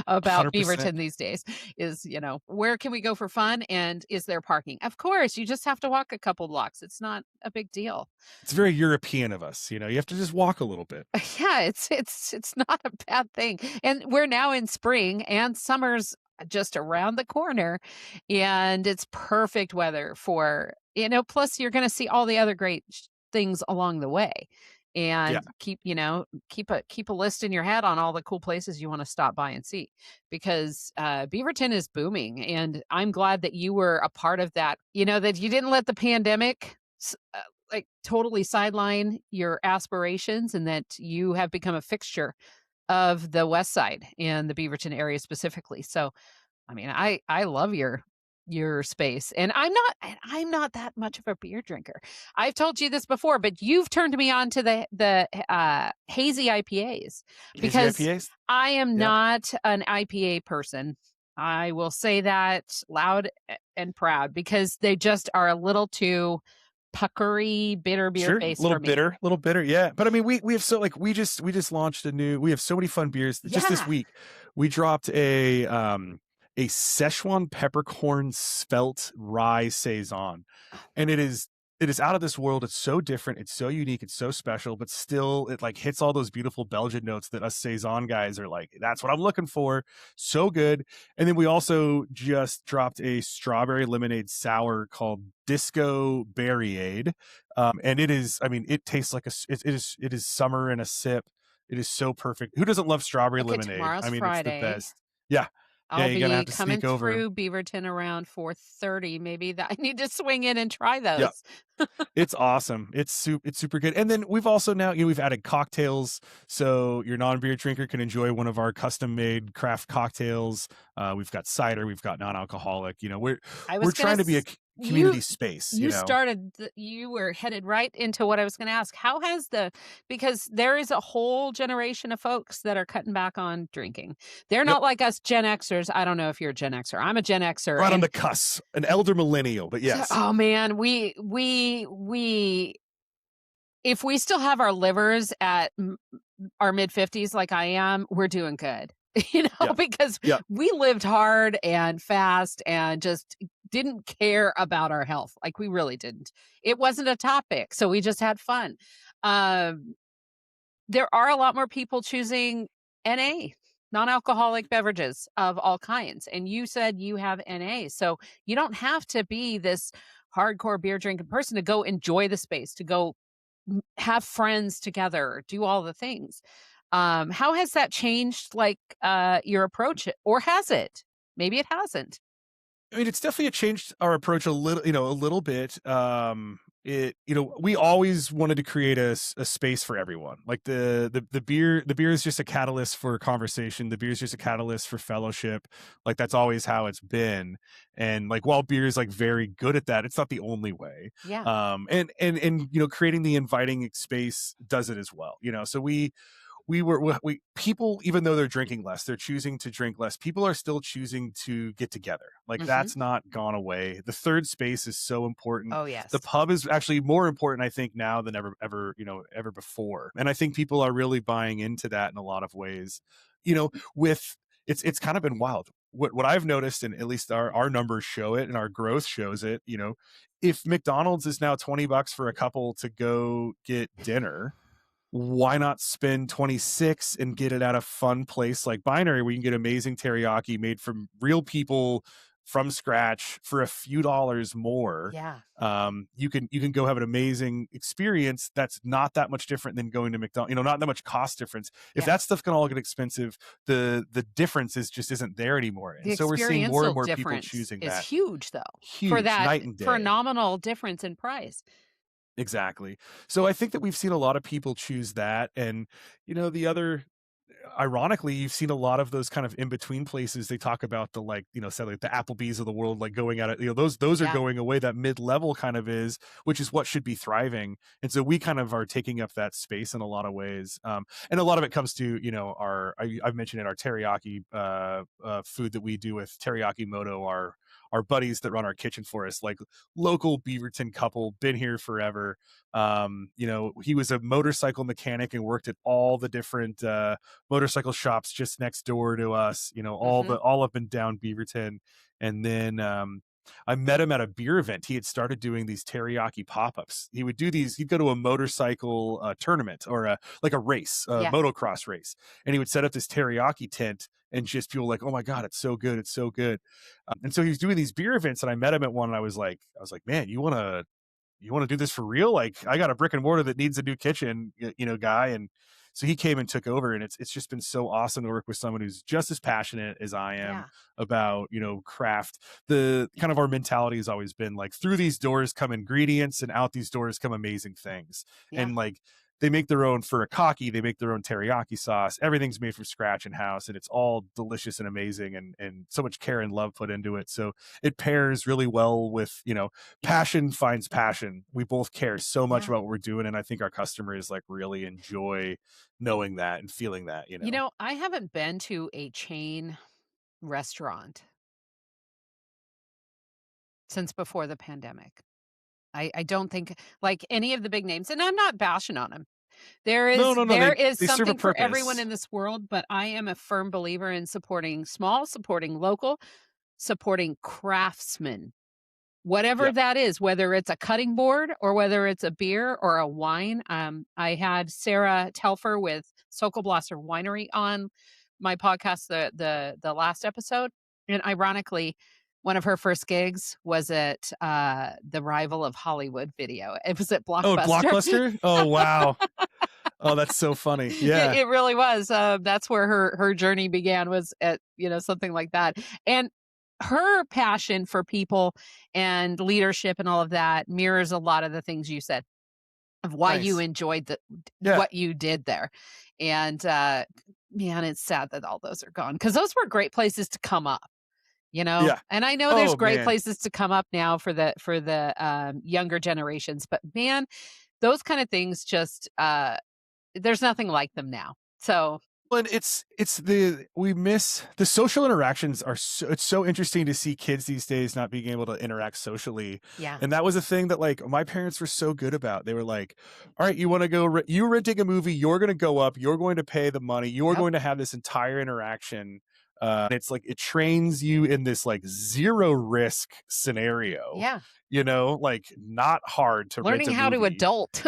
about 100%. Beaverton these days is, where can we go for fun and is there parking? Of course, you just have to walk a couple blocks. It's not a big deal. It's very European of us. You have to just walk a little bit. Yeah, it's not a bad thing. And we're now in spring and summer's just around the corner and it's perfect weather for, plus you're going to see all the other great things along the way. And Yeah. keep a list in your head on all the cool places you want to stop by and see, because Beaverton is booming, and I'm glad that you were a part of that. That you didn't let the pandemic like totally sideline your aspirations, and that you have become a fixture of the West Side and the Beaverton area specifically. So, I mean, I love your space, and I'm not that much of a beer drinker. I've told you this before, but you've turned me on to the hazy IPAs, because Hazy IPAs? I am Yep. not an IPA person. I will say that loud and proud, because they just are a little too puckery, bitter beer Sure. face A little for me. bitter, little bitter. Yeah. But I mean, we have we just launched we have so many fun beers. Just this Yeah. week, we dropped a Szechuan peppercorn spelt rye saison, and it is out of this world. It's so different, it's so unique, it's so special, but still it like hits all those beautiful Belgian notes that us saison guys are like, that's what I'm looking for. So good. And then we also just dropped a strawberry lemonade sour called Disco Berryade, and it tastes like it is summer in a sip. It is so perfect. Who doesn't love strawberry Okay, lemonade? tomorrow's I mean, it's the Friday. best. Yeah. Yeah, I'll you're gonna be have to coming sneak over. through Beaverton around 4:30. Maybe that I need to swing in and try Yeah, those. it's awesome. It's super good. And then we've also now, we've added cocktails, so your non-beer drinker can enjoy one of our custom-made craft cocktails. We've got cider, we've got non-alcoholic. We're I we're was gonna trying to be a s community you space. you were headed right into what I was gonna ask. Because there is a whole generation of folks that are cutting back on drinking. They're Yep, not like us Gen Xers. I don't know if you're a Gen Xer. I'm a Gen Xer, right on and the cusp, an elder millennial, but so, yes, oh man, we if we still have our livers at our mid-50s like I am, we're doing good. yeah, Because yeah. we lived hard and fast and just didn't care about our health. Like we really didn't. It wasn't a topic, so we just had fun. Um, there are a lot more people choosing NA, non-alcoholic beverages of all kinds. And you said you have NA, so you don't have to be this hardcore beer drinking person to go enjoy the space, to go have friends together, do all the things. How has that changed, like, your approach, or has it? Maybe it hasn't. I mean, it's definitely changed our approach a little, a little bit. We always wanted to create a space for everyone. Like the beer is just a catalyst for conversation. The beer is just a catalyst for fellowship. Like that's always how it's been. And like, while beer is like very good at that, it's not the only way. Yeah. And creating the inviting space does it as well. So we people, even though they're drinking less, they're choosing to drink less. People are still choosing to get together. Like that's not gone away. The third space is so important. Oh, yes. The pub is actually more important, I think, now than ever before. And I think people are really buying into that in a lot of ways. With it's kind of been wild. What I've noticed, and at least our numbers show it and our growth shows it, if McDonald's is now $20 for a couple to go get dinner, why not spend 26 and get it at a fun place like Binary, where you can get amazing teriyaki made from real people from scratch for a few dollars more? Yeah. You can go have an amazing experience that's not that much different than going to McDonald's, not that much cost difference. If that stuff can all get expensive, the difference just isn't there anymore. And The so we're seeing more and experiential more people difference choosing is that. huge, though, for Huge, that night and for a day. nominal difference in price. Exactly. So I think that we've seen a lot of people choose that. And, the other, ironically, you've seen a lot of those kind of in between places. They talk about the, like, say like the Applebee's of the world, like going at it, those are Yeah. going away. That mid-level kind of is, which is what should be thriving. And so we kind of are taking up that space in a lot of ways. And a lot of it comes to, I've mentioned it, our teriyaki food that we do with Teriyaki Moto, our buddies that run our kitchen for us, like local Beaverton couple, been here forever. He was a motorcycle mechanic and worked at all the different motorcycle shops just next door to us, all up and down Beaverton. And then I met him at a beer event. He had started doing these teriyaki pop-ups. He would do these, he'd go to a motorcycle tournament or a race, motocross race. And he would set up this teriyaki tent and just people like, oh my God, it's so good. It's so good. And so he was doing these beer events, and I met him at one, and I was like, man, you want to do this for real? Like, I got a brick and mortar that needs a new kitchen, guy. And so he came and took over, and it's just been so awesome to work with someone who's just as passionate as I am about, craft. The kind of our mentality has always been like, through these doors come ingredients and out these doors come amazing things. And like, they make their own furikake, they make their own teriyaki sauce. Everything's made from scratch in house, and it's all delicious and amazing, and so much care and love put into it. So it pairs really well with, passion finds passion. We both care so much about what we're doing, and I think our customers like really enjoy knowing that and feeling that. I haven't been to a chain restaurant since before the pandemic. I don't think like any of the big names, and I'm not bashing on them. There is No. there is They serve a something for everyone purpose. in this world, but I am a firm believer in supporting small, supporting local, supporting craftsmen. Whatever Yep. that is, whether it's a cutting board or whether it's a beer or a wine. I had Sarah Telfer with Sokolblosser Winery on my podcast, the last episode. And ironically, one of her first gigs was at the Rival of Hollywood video. It was at Oh, Blockbuster. Blockbuster. Oh, wow. Oh, that's so funny. Yeah. It really was. That's where her journey began, was at, something like that. And her passion for people and leadership and all of that mirrors a lot of the things you said of why you Nice. enjoyed Yeah. what you did there. And man, it's sad that all those are gone, because those were great places to come up. Yeah. And I know there's Oh, great man. places to come up now for the younger generations, but man, those kind of things just there's nothing like them now. So Well, and we miss the social interactions. It's so interesting to see kids these days not being able to interact socially. yeah, And that was a thing that like my parents were so good about. They were like, all right, you want to go, you're renting a movie, you're going to go up, you're going to pay the money, you're Yep. going to have this entire interaction. And it's like, it trains you in this like zero risk scenario, yeah, like not hard to learning rent a how to movie. adult.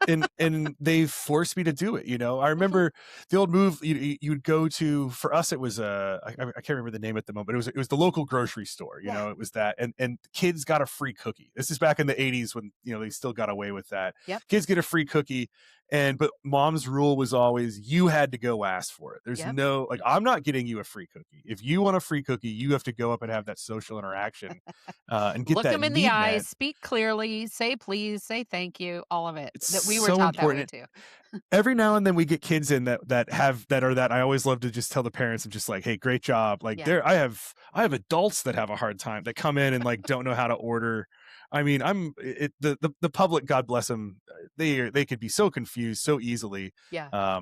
and they forced me to do it. I remember the old move you'd go to. For us, it was I can't remember the name at the moment, but it was the local grocery store. It was that, and kids got a free cookie. This is back in the 80s when they still got away with that. Yep. Kids get a free cookie. But mom's rule was always, you had to go ask for it. There's no, like, I'm not getting you a free cookie. If you want a free cookie, you have to go up and have that social interaction and get Look that them in the need eyes, met. speak clearly, say please, say thank you, all of it. It's That we were so taught that way important. too. Every now and then we get kids in that I always love to just tell the parents, and just like, hey, great job. Like I have adults that have a hard time, that come in and like don't know how to order. I mean, the public, God bless them, they could be so confused so easily. Yeah.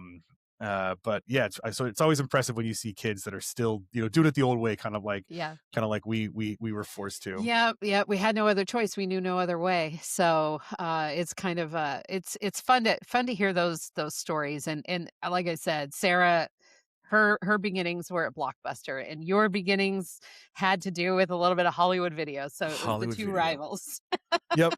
But yeah, it's always impressive when you see kids that are still, doing it the old way, kind of like we were forced to. Yeah. We had no other choice. We knew no other way. So it's kind of it's fun to hear those stories. And like I said, Sarah, her beginnings were at Blockbuster, and your beginnings had to do with a little bit of Hollywood video. So it was the two rivals. Yep.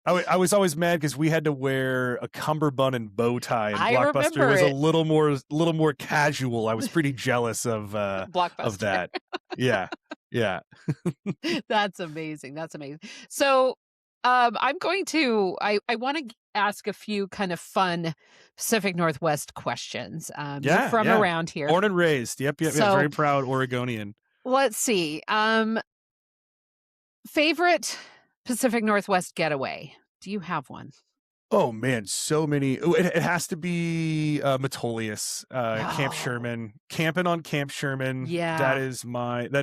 I was always mad because we had to wear a cummerbund and bow tie, and Blockbuster was a little more casual. I was pretty jealous of Blockbuster. of that. Yeah. That's amazing. So I'm going to I want to ask a few kind of fun Pacific Northwest questions. You're from around here. Born and raised. Yep. So, very proud Oregonian. Let's see. Favorite Pacific Northwest getaway? Do you have one? Oh man, so many. Oh, it has to be Metolius, Camp Oh, Sherman, camping on Camp Sherman. yeah. That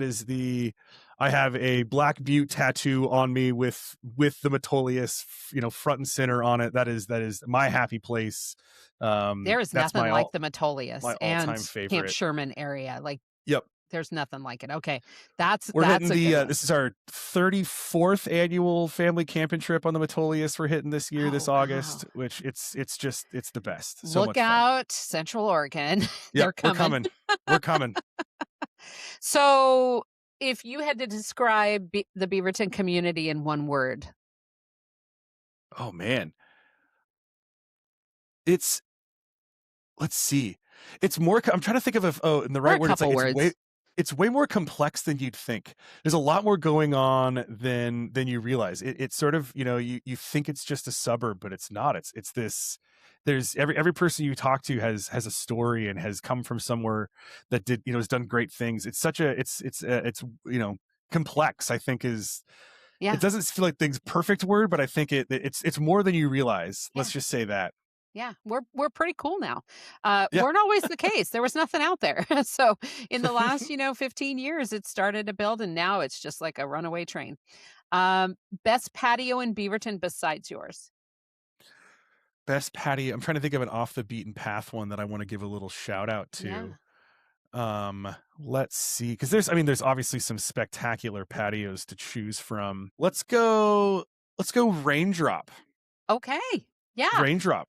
is the. I have a Black Butte tattoo on me with the Metolius, front and center on it. That is my happy place. There is That's nothing my like the Metolius all and time Camp favorite. Sherman area. Like, Yep. there's nothing like it. Okay. We're That's hitting a good one. this is our 34th annual family camping trip on the Metolius. We're hitting this year, this Oh, wow. August, which it's the best. So Look much fun. out, Central Oregon. Yep, They're coming. We're coming. So, if you had to describe the Beaverton community in one word, Oh man, it's let's see. It's more. I'm trying to think of in the or right a word. couple words. It's way more complex than you'd think. There's a lot more going on than you realize. It's sort of, you think it's just a suburb, but it's not. It's this. There's every person you talk to has a story and has come from somewhere that has done great things. It's such a it's complex. I think is Yeah. it doesn't feel like things perfect word, but I think it's more than you realize. Yeah. Let's just say that. Yeah, we're pretty cool now. Yeah. Weren't always the case. There was nothing out there. So in the last, 15 years, it started to build, and now it's just like a runaway train. Best patio in Beaverton besides yours? Best patio. I'm trying to think of an off the beaten path one that I want to give a little shout out Yeah. to. Let's see, because there's obviously some spectacular patios to choose from. Let's go Raindrop. Okay. Yeah. Raindrop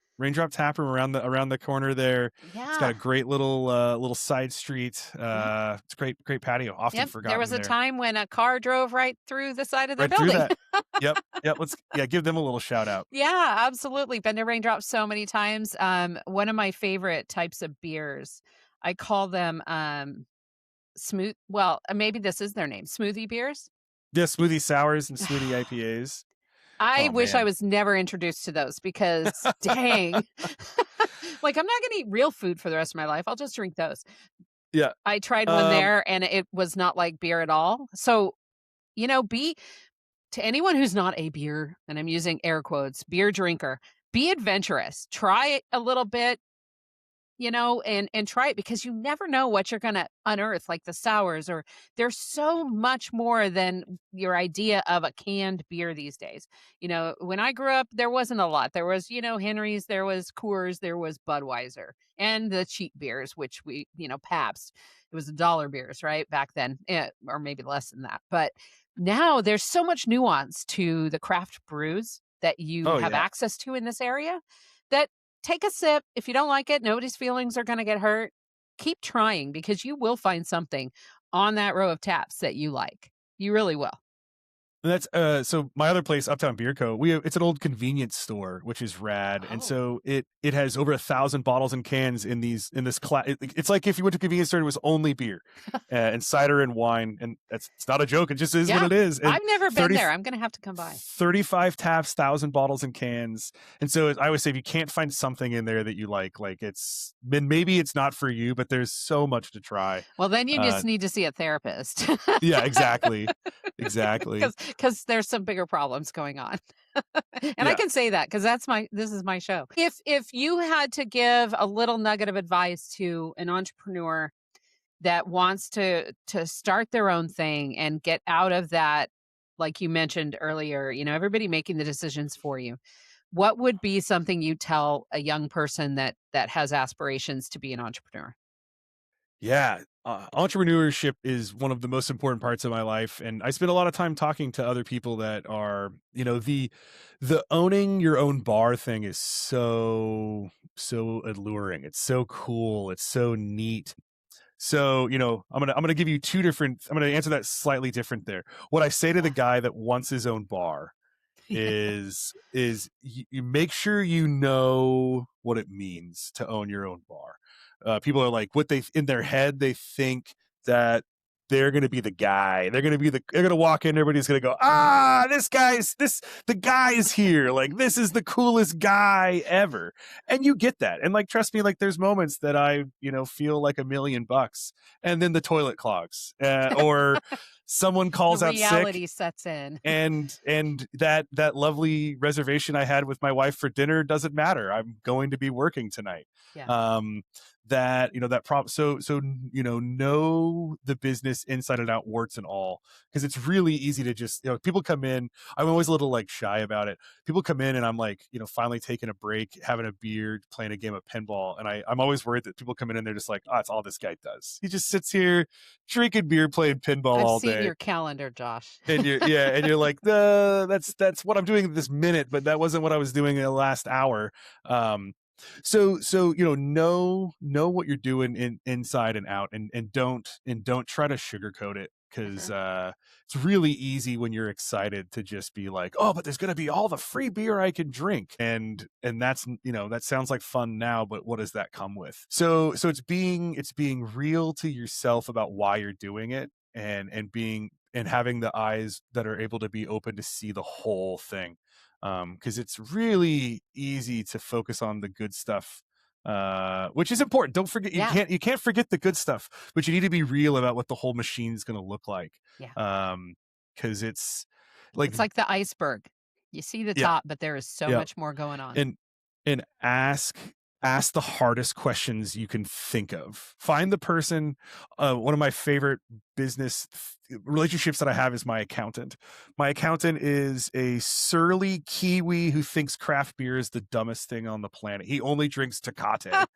tap room around the corner there. It's got Yeah. a great little side street. Yep. It's great patio, often Yep. There was forgotten a there. time when a car drove right through the side of their Right through building. that. Yep. Let's give them a little shout out. Yeah, absolutely. Been to Raindrop so many times. One of my favorite types of beers. I call them smooth. Well, maybe this is their name. Smoothie beers. Yeah, smoothie sours and smoothie IPAs. I Oh wish I man. was never introduced to those because dang. Like, I'm not gonna eat real food for the rest of my life. I'll just drink those. Yeah. I tried one Um there and it was not like beer at all. So, be to anyone who's not a beer, and I'm using air quotes, beer drinker, be adventurous. Try it a little bit, and try it because you never know what you're gonna unearth, like the sours, or there's so much more than your idea of a canned beer these days. When I grew up, there wasn't a lot. There was, Henry's, there was Coors, there was Budweiser, and the cheap beers, which Pabst. It was $1 beers, right? Back then, or maybe less than that. But now there's so much nuance to the craft brews that you oh have yeah. access to in this area that take a sip. If you don't like it, nobody's feelings are going to get hurt. Keep trying because you will find something on that row of taps that you like. You really will. And that's so my other place, Uptown Beer Co. It's an old convenience store, which is rad, and Oh. so it has over 1,000 bottles and cans in this class. It's like if you went to a convenience store, it was only beer, and cider and wine, and it's not a joke. It just is what it is. And I've never been there. I'm going to have to come by. 35 taps, 1,000 bottles and cans, and so I always say if you can't find something in there that you like maybe it's not for you, but there's so much to try. Well, then you just need to see a therapist. Yeah, exactly. Because there's some bigger problems going on. And Yeah. I can say that because this is my show. If you had to give a little nugget of advice to an entrepreneur that wants to start their own thing and get out of that, like you mentioned earlier, everybody making the decisions for you, what would be something you tell a young person that has aspirations to be an entrepreneur? Yeah, entrepreneurship is one of the most important parts of my life, and I spend a lot of time talking to other people that are, the owning your own bar thing is so alluring. It's so cool. It's so neat. So, I'm gonna give you two different. I'm gonna answer that slightly different there. What I say to the guy that wants his own bar is you make sure you know what it means to own your own bar. People are like, in their head they think that they're going to be the guy. They're going to walk in. Everybody's going to go, the guy is here. Like, this is the coolest guy ever. And you get that. And like, trust me, like there's moments that I, feel like $1 million and then the toilet clogs, or someone The calls out sick, reality sets in. and that lovely reservation I had with my wife for dinner doesn't matter. I'm going to be working tonight. Yeah. That that so know the business inside and out, warts and all, because it's really easy to just, people come in. I'm always a little like shy about it. People come in and I'm like, finally taking a break, having a beer, playing a game of pinball, and I'm always worried that people come in and they're just like, oh, it's all this guy does. He just sits here drinking beer, playing pinball I've all seen day. your calendar, Josh. And you're like, that's what I'm doing this minute, but that wasn't what I was doing in the last hour. So know what you're doing inside and out, and don't try to sugarcoat it, because it's really easy when you're excited to just be like, oh, but there's gonna be all the free beer I can drink, and that's, that sounds like fun now, but what does that come with? So it's being real to yourself about why you're doing it, and having the eyes that are able to be open to see the whole thing, because it's really easy to focus on the good stuff, which is important. Don't forget, you can't forget the good stuff, but you need to be real about what the whole machine is going to look like. Because it's like the iceberg. You see the top, but there is so much more going on. And ask the hardest questions you can think of. Find the person. One of my favorite business relationships that I have is my accountant. My accountant is a surly Kiwi who thinks craft beer is the dumbest thing on the planet. He only drinks Tecate.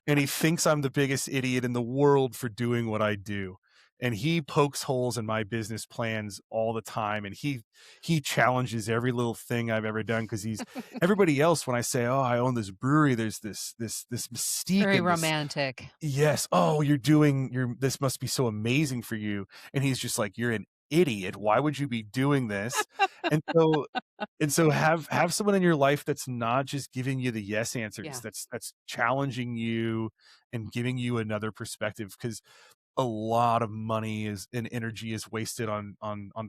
And he thinks I'm the biggest idiot in the world for doing what I do. And he pokes holes in my business plans all the time, and he challenges every little thing I've ever done, because he's everybody else. When I say, oh, I own this brewery, there's this mystique, very romantic. Yes. Oh, this must be so amazing for you. And he's just like, you're an idiot. Why would you be doing this? and so have someone in your life that's not just giving you the yes answers, that's challenging you and giving you another perspective, because a lot of money and energy is wasted on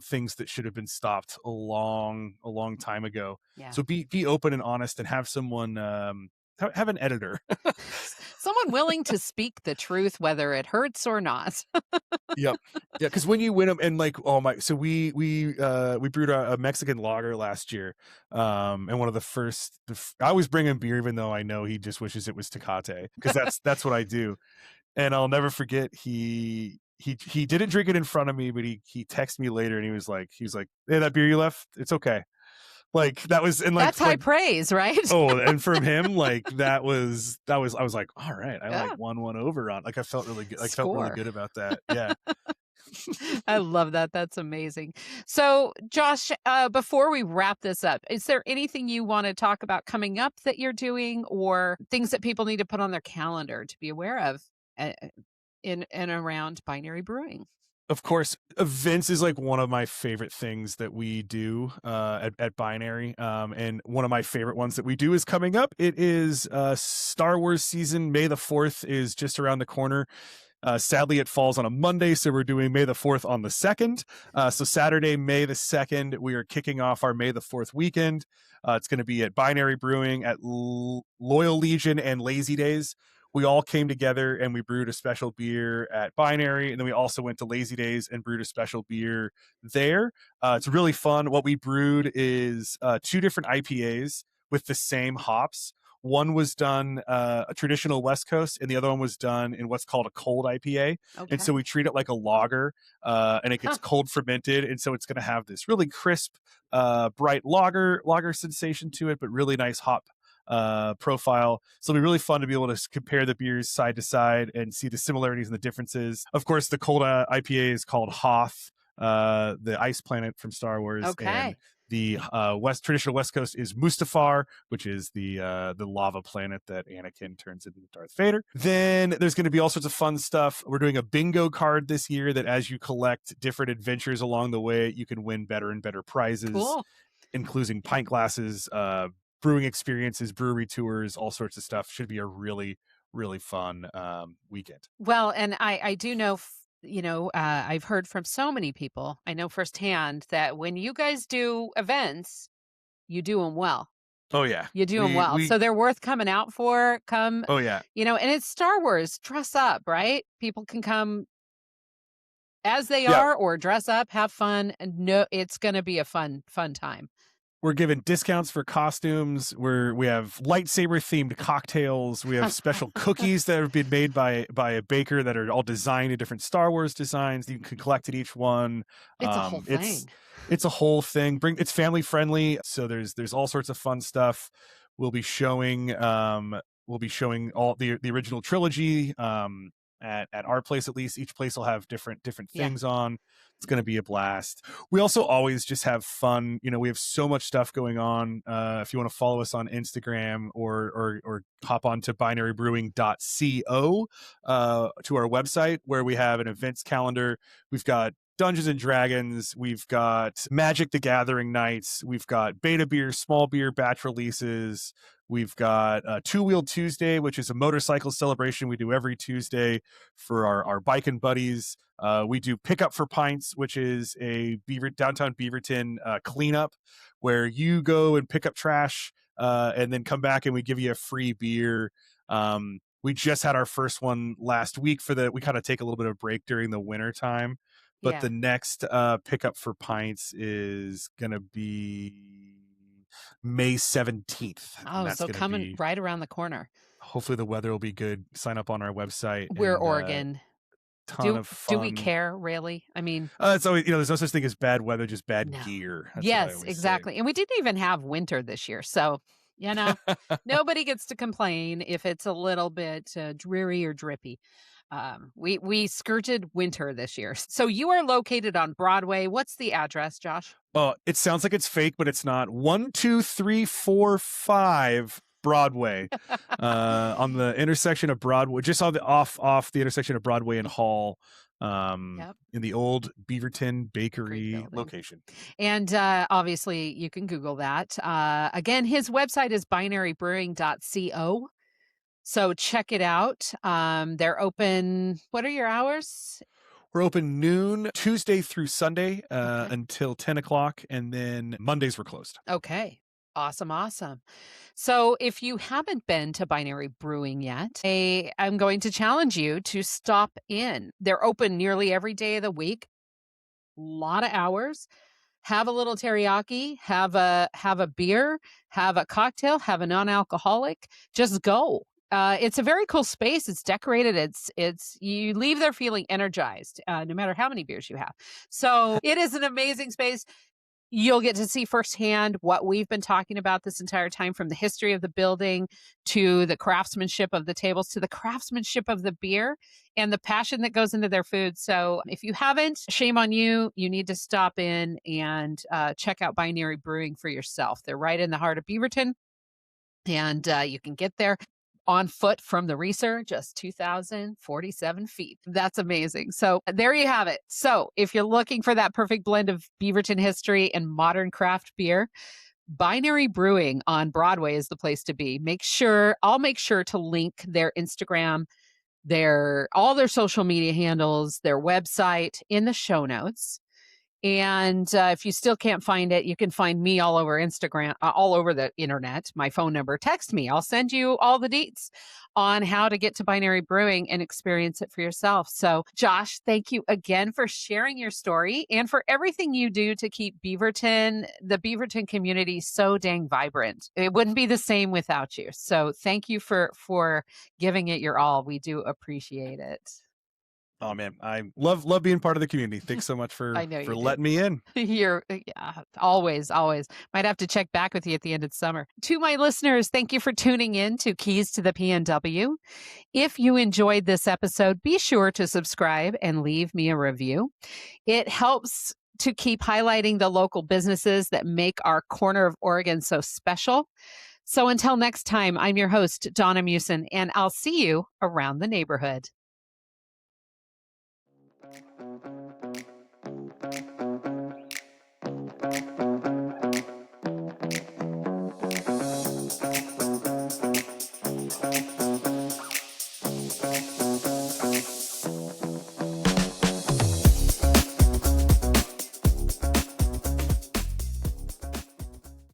things that should have been stopped a long time ago. So be open and honest, and have someone, have an editor. Someone willing to speak the truth, whether it hurts or not. Yep. Yeah, because when you win them, and like, oh my, so we brewed a Mexican lager last year, and one of the first, I always bring him beer even though I know he just wishes it was Tecate, because that's what I do. And I'll never forget, he didn't drink it in front of me, but he texted me later, and he was like, hey, that beer you left, it's okay. Like, that was, and like, that's high praise, right? Oh, and from him, like, that was I was like, all right, I like won one over on, like, I felt really good. I felt really good about that. Yeah. I love that. That's amazing. So, Josh, before we wrap this up, is there anything you want to talk about coming up that you're doing, or things that people need to put on their calendar to be aware of in and around Binary Brewing? Of course, events is like one of my favorite things that we do at Binary. And one of my favorite ones that we do is coming up. It is Star Wars season. May the 4th is just around the corner. Sadly, it falls on a Monday, so we're doing May the 4th on the 2nd. So Saturday, May the 2nd, we are kicking off our May the 4th weekend. It's going to be at Binary Brewing, at Loyal Legion, and Lazy Days. We all came together and we brewed a special beer at Binary, and then we also went to Lazy Days and brewed a special beer there. It's really fun. What we brewed is 2 different IPAs with the same hops. One was done a traditional West Coast, and the other one was done in what's called a cold IPA. Okay. And so we treat it like a lager, and it gets cold fermented, and so it's going to have this really crisp, bright lager sensation to it, but really nice hop profile. So it'll be really fun to be able to compare the beers side to side and see the similarities and the differences. Of course, the cold IPA is called Hoth, the ice planet from Star Wars. Okay. And the traditional West Coast is Mustafar, which is the lava planet that Anakin turns into Darth Vader. Then there's going to be all sorts of fun stuff. We're doing a bingo card this year that, as you collect different adventures along the way, you can win better and better prizes, including pint glasses, brewing experiences, brewery tours, all sorts of stuff. Should be a really, really fun weekend. Well, and I do know, I've heard from so many people, I know firsthand, that when you guys do events, you do them well. Oh, yeah. You do them well. So they're worth coming out for. Oh, yeah. And it's Star Wars. Dress up, right? People can come as they Yeah. are, or dress up, have fun. And no, it's going to be a fun time. We're giving discounts for costumes. We have lightsaber themed cocktails. We have special cookies that have been made by a baker that are all designed in different Star Wars designs. You can collect at each one. It's a whole thing. It's a whole thing. It's family friendly, so there's all sorts of fun stuff. We'll be showing all the original trilogy at our place. At least each place will have different things on. It's going to be a blast. We also always just have fun. We have so much stuff going on. If you want to follow us on Instagram or hop on to binarybrewing.co to our website, where we have an events calendar. We've got Dungeons and Dragons. We've got Magic the Gathering nights. We've got beta beer, small beer batch releases. We've got Two Wheel Tuesday, which is a motorcycle celebration we do every Tuesday for our biking buddies. We do Pickup for Pints, which is a downtown Beaverton cleanup where you go and pick up trash and then come back and we give you a free beer. We just had our first one last week we kind of take a little bit of break during the winter time. But the next Pickup for Pints is going to be May 17th. Oh, so coming right around the corner. Hopefully the weather will be good. Sign up on our website. We're Oregon. Ton of fun. Do we care, really? I mean, it's always, there's no such thing as bad weather, just bad gear. That's yes, exactly. And we didn't even have winter this year. So, nobody gets to complain if it's a little bit dreary or drippy. We skirted winter this year. So you are located on Broadway. What's the address, Josh? Oh, it sounds like it's fake, but it's not. 12345 Broadway, on the intersection of Broadway, just off the intersection of Broadway and Hall, in the old Beaverton Bakery location. And obviously, you can Google that. Again, his website is binarybrewing.co. So check it out. They're open. What are your hours? We're open noon, Tuesday through Sunday, until 10 o'clock. And then Mondays we're closed. Okay. Awesome. So if you haven't been to Binary Brewing yet, I'm going to challenge you to stop in. They're open nearly every day of the week. A lot of hours. Have a little teriyaki, have a beer, have a cocktail, have a non-alcoholic. Just go. It's a very cool space. It's decorated. It's you leave there feeling energized, no matter how many beers you have. So it is an amazing space. You'll get to see firsthand what we've been talking about this entire time, from the history of the building to the craftsmanship of the tables to the craftsmanship of the beer and the passion that goes into their food. So if you haven't, shame on you. You need to stop in and check out Binary Brewing for yourself. They're right in the heart of Beaverton, and you can get there on foot from the Reeser, just 2,047 feet. That's amazing. So there you have it. So if you're looking for that perfect blend of Beaverton history and modern craft beer, Binary Brewing on Broadway is the place to be. I'll make sure to link their Instagram, all their social media handles, their website in the show notes. And if you still can't find it, you can find me all over Instagram, all over the internet. My phone number, text me. I'll send you all the deets on how to get to Binary Brewing and experience it for yourself. So, Josh, thank you again for sharing your story and for everything you do to keep the Beaverton community so dang vibrant. It wouldn't be the same without you. So thank you for giving it your all. We do appreciate it. Oh man, I love being part of the community. Thanks so much for letting me in. You're always. Might have to check back with you at the end of summer. To my listeners, thank you for tuning in to Keys to the PNW. If you enjoyed this episode, be sure to subscribe and leave me a review. It helps to keep highlighting the local businesses that make our corner of Oregon so special. So until next time, I'm your host, Donna Musin, and I'll see you around the neighborhood.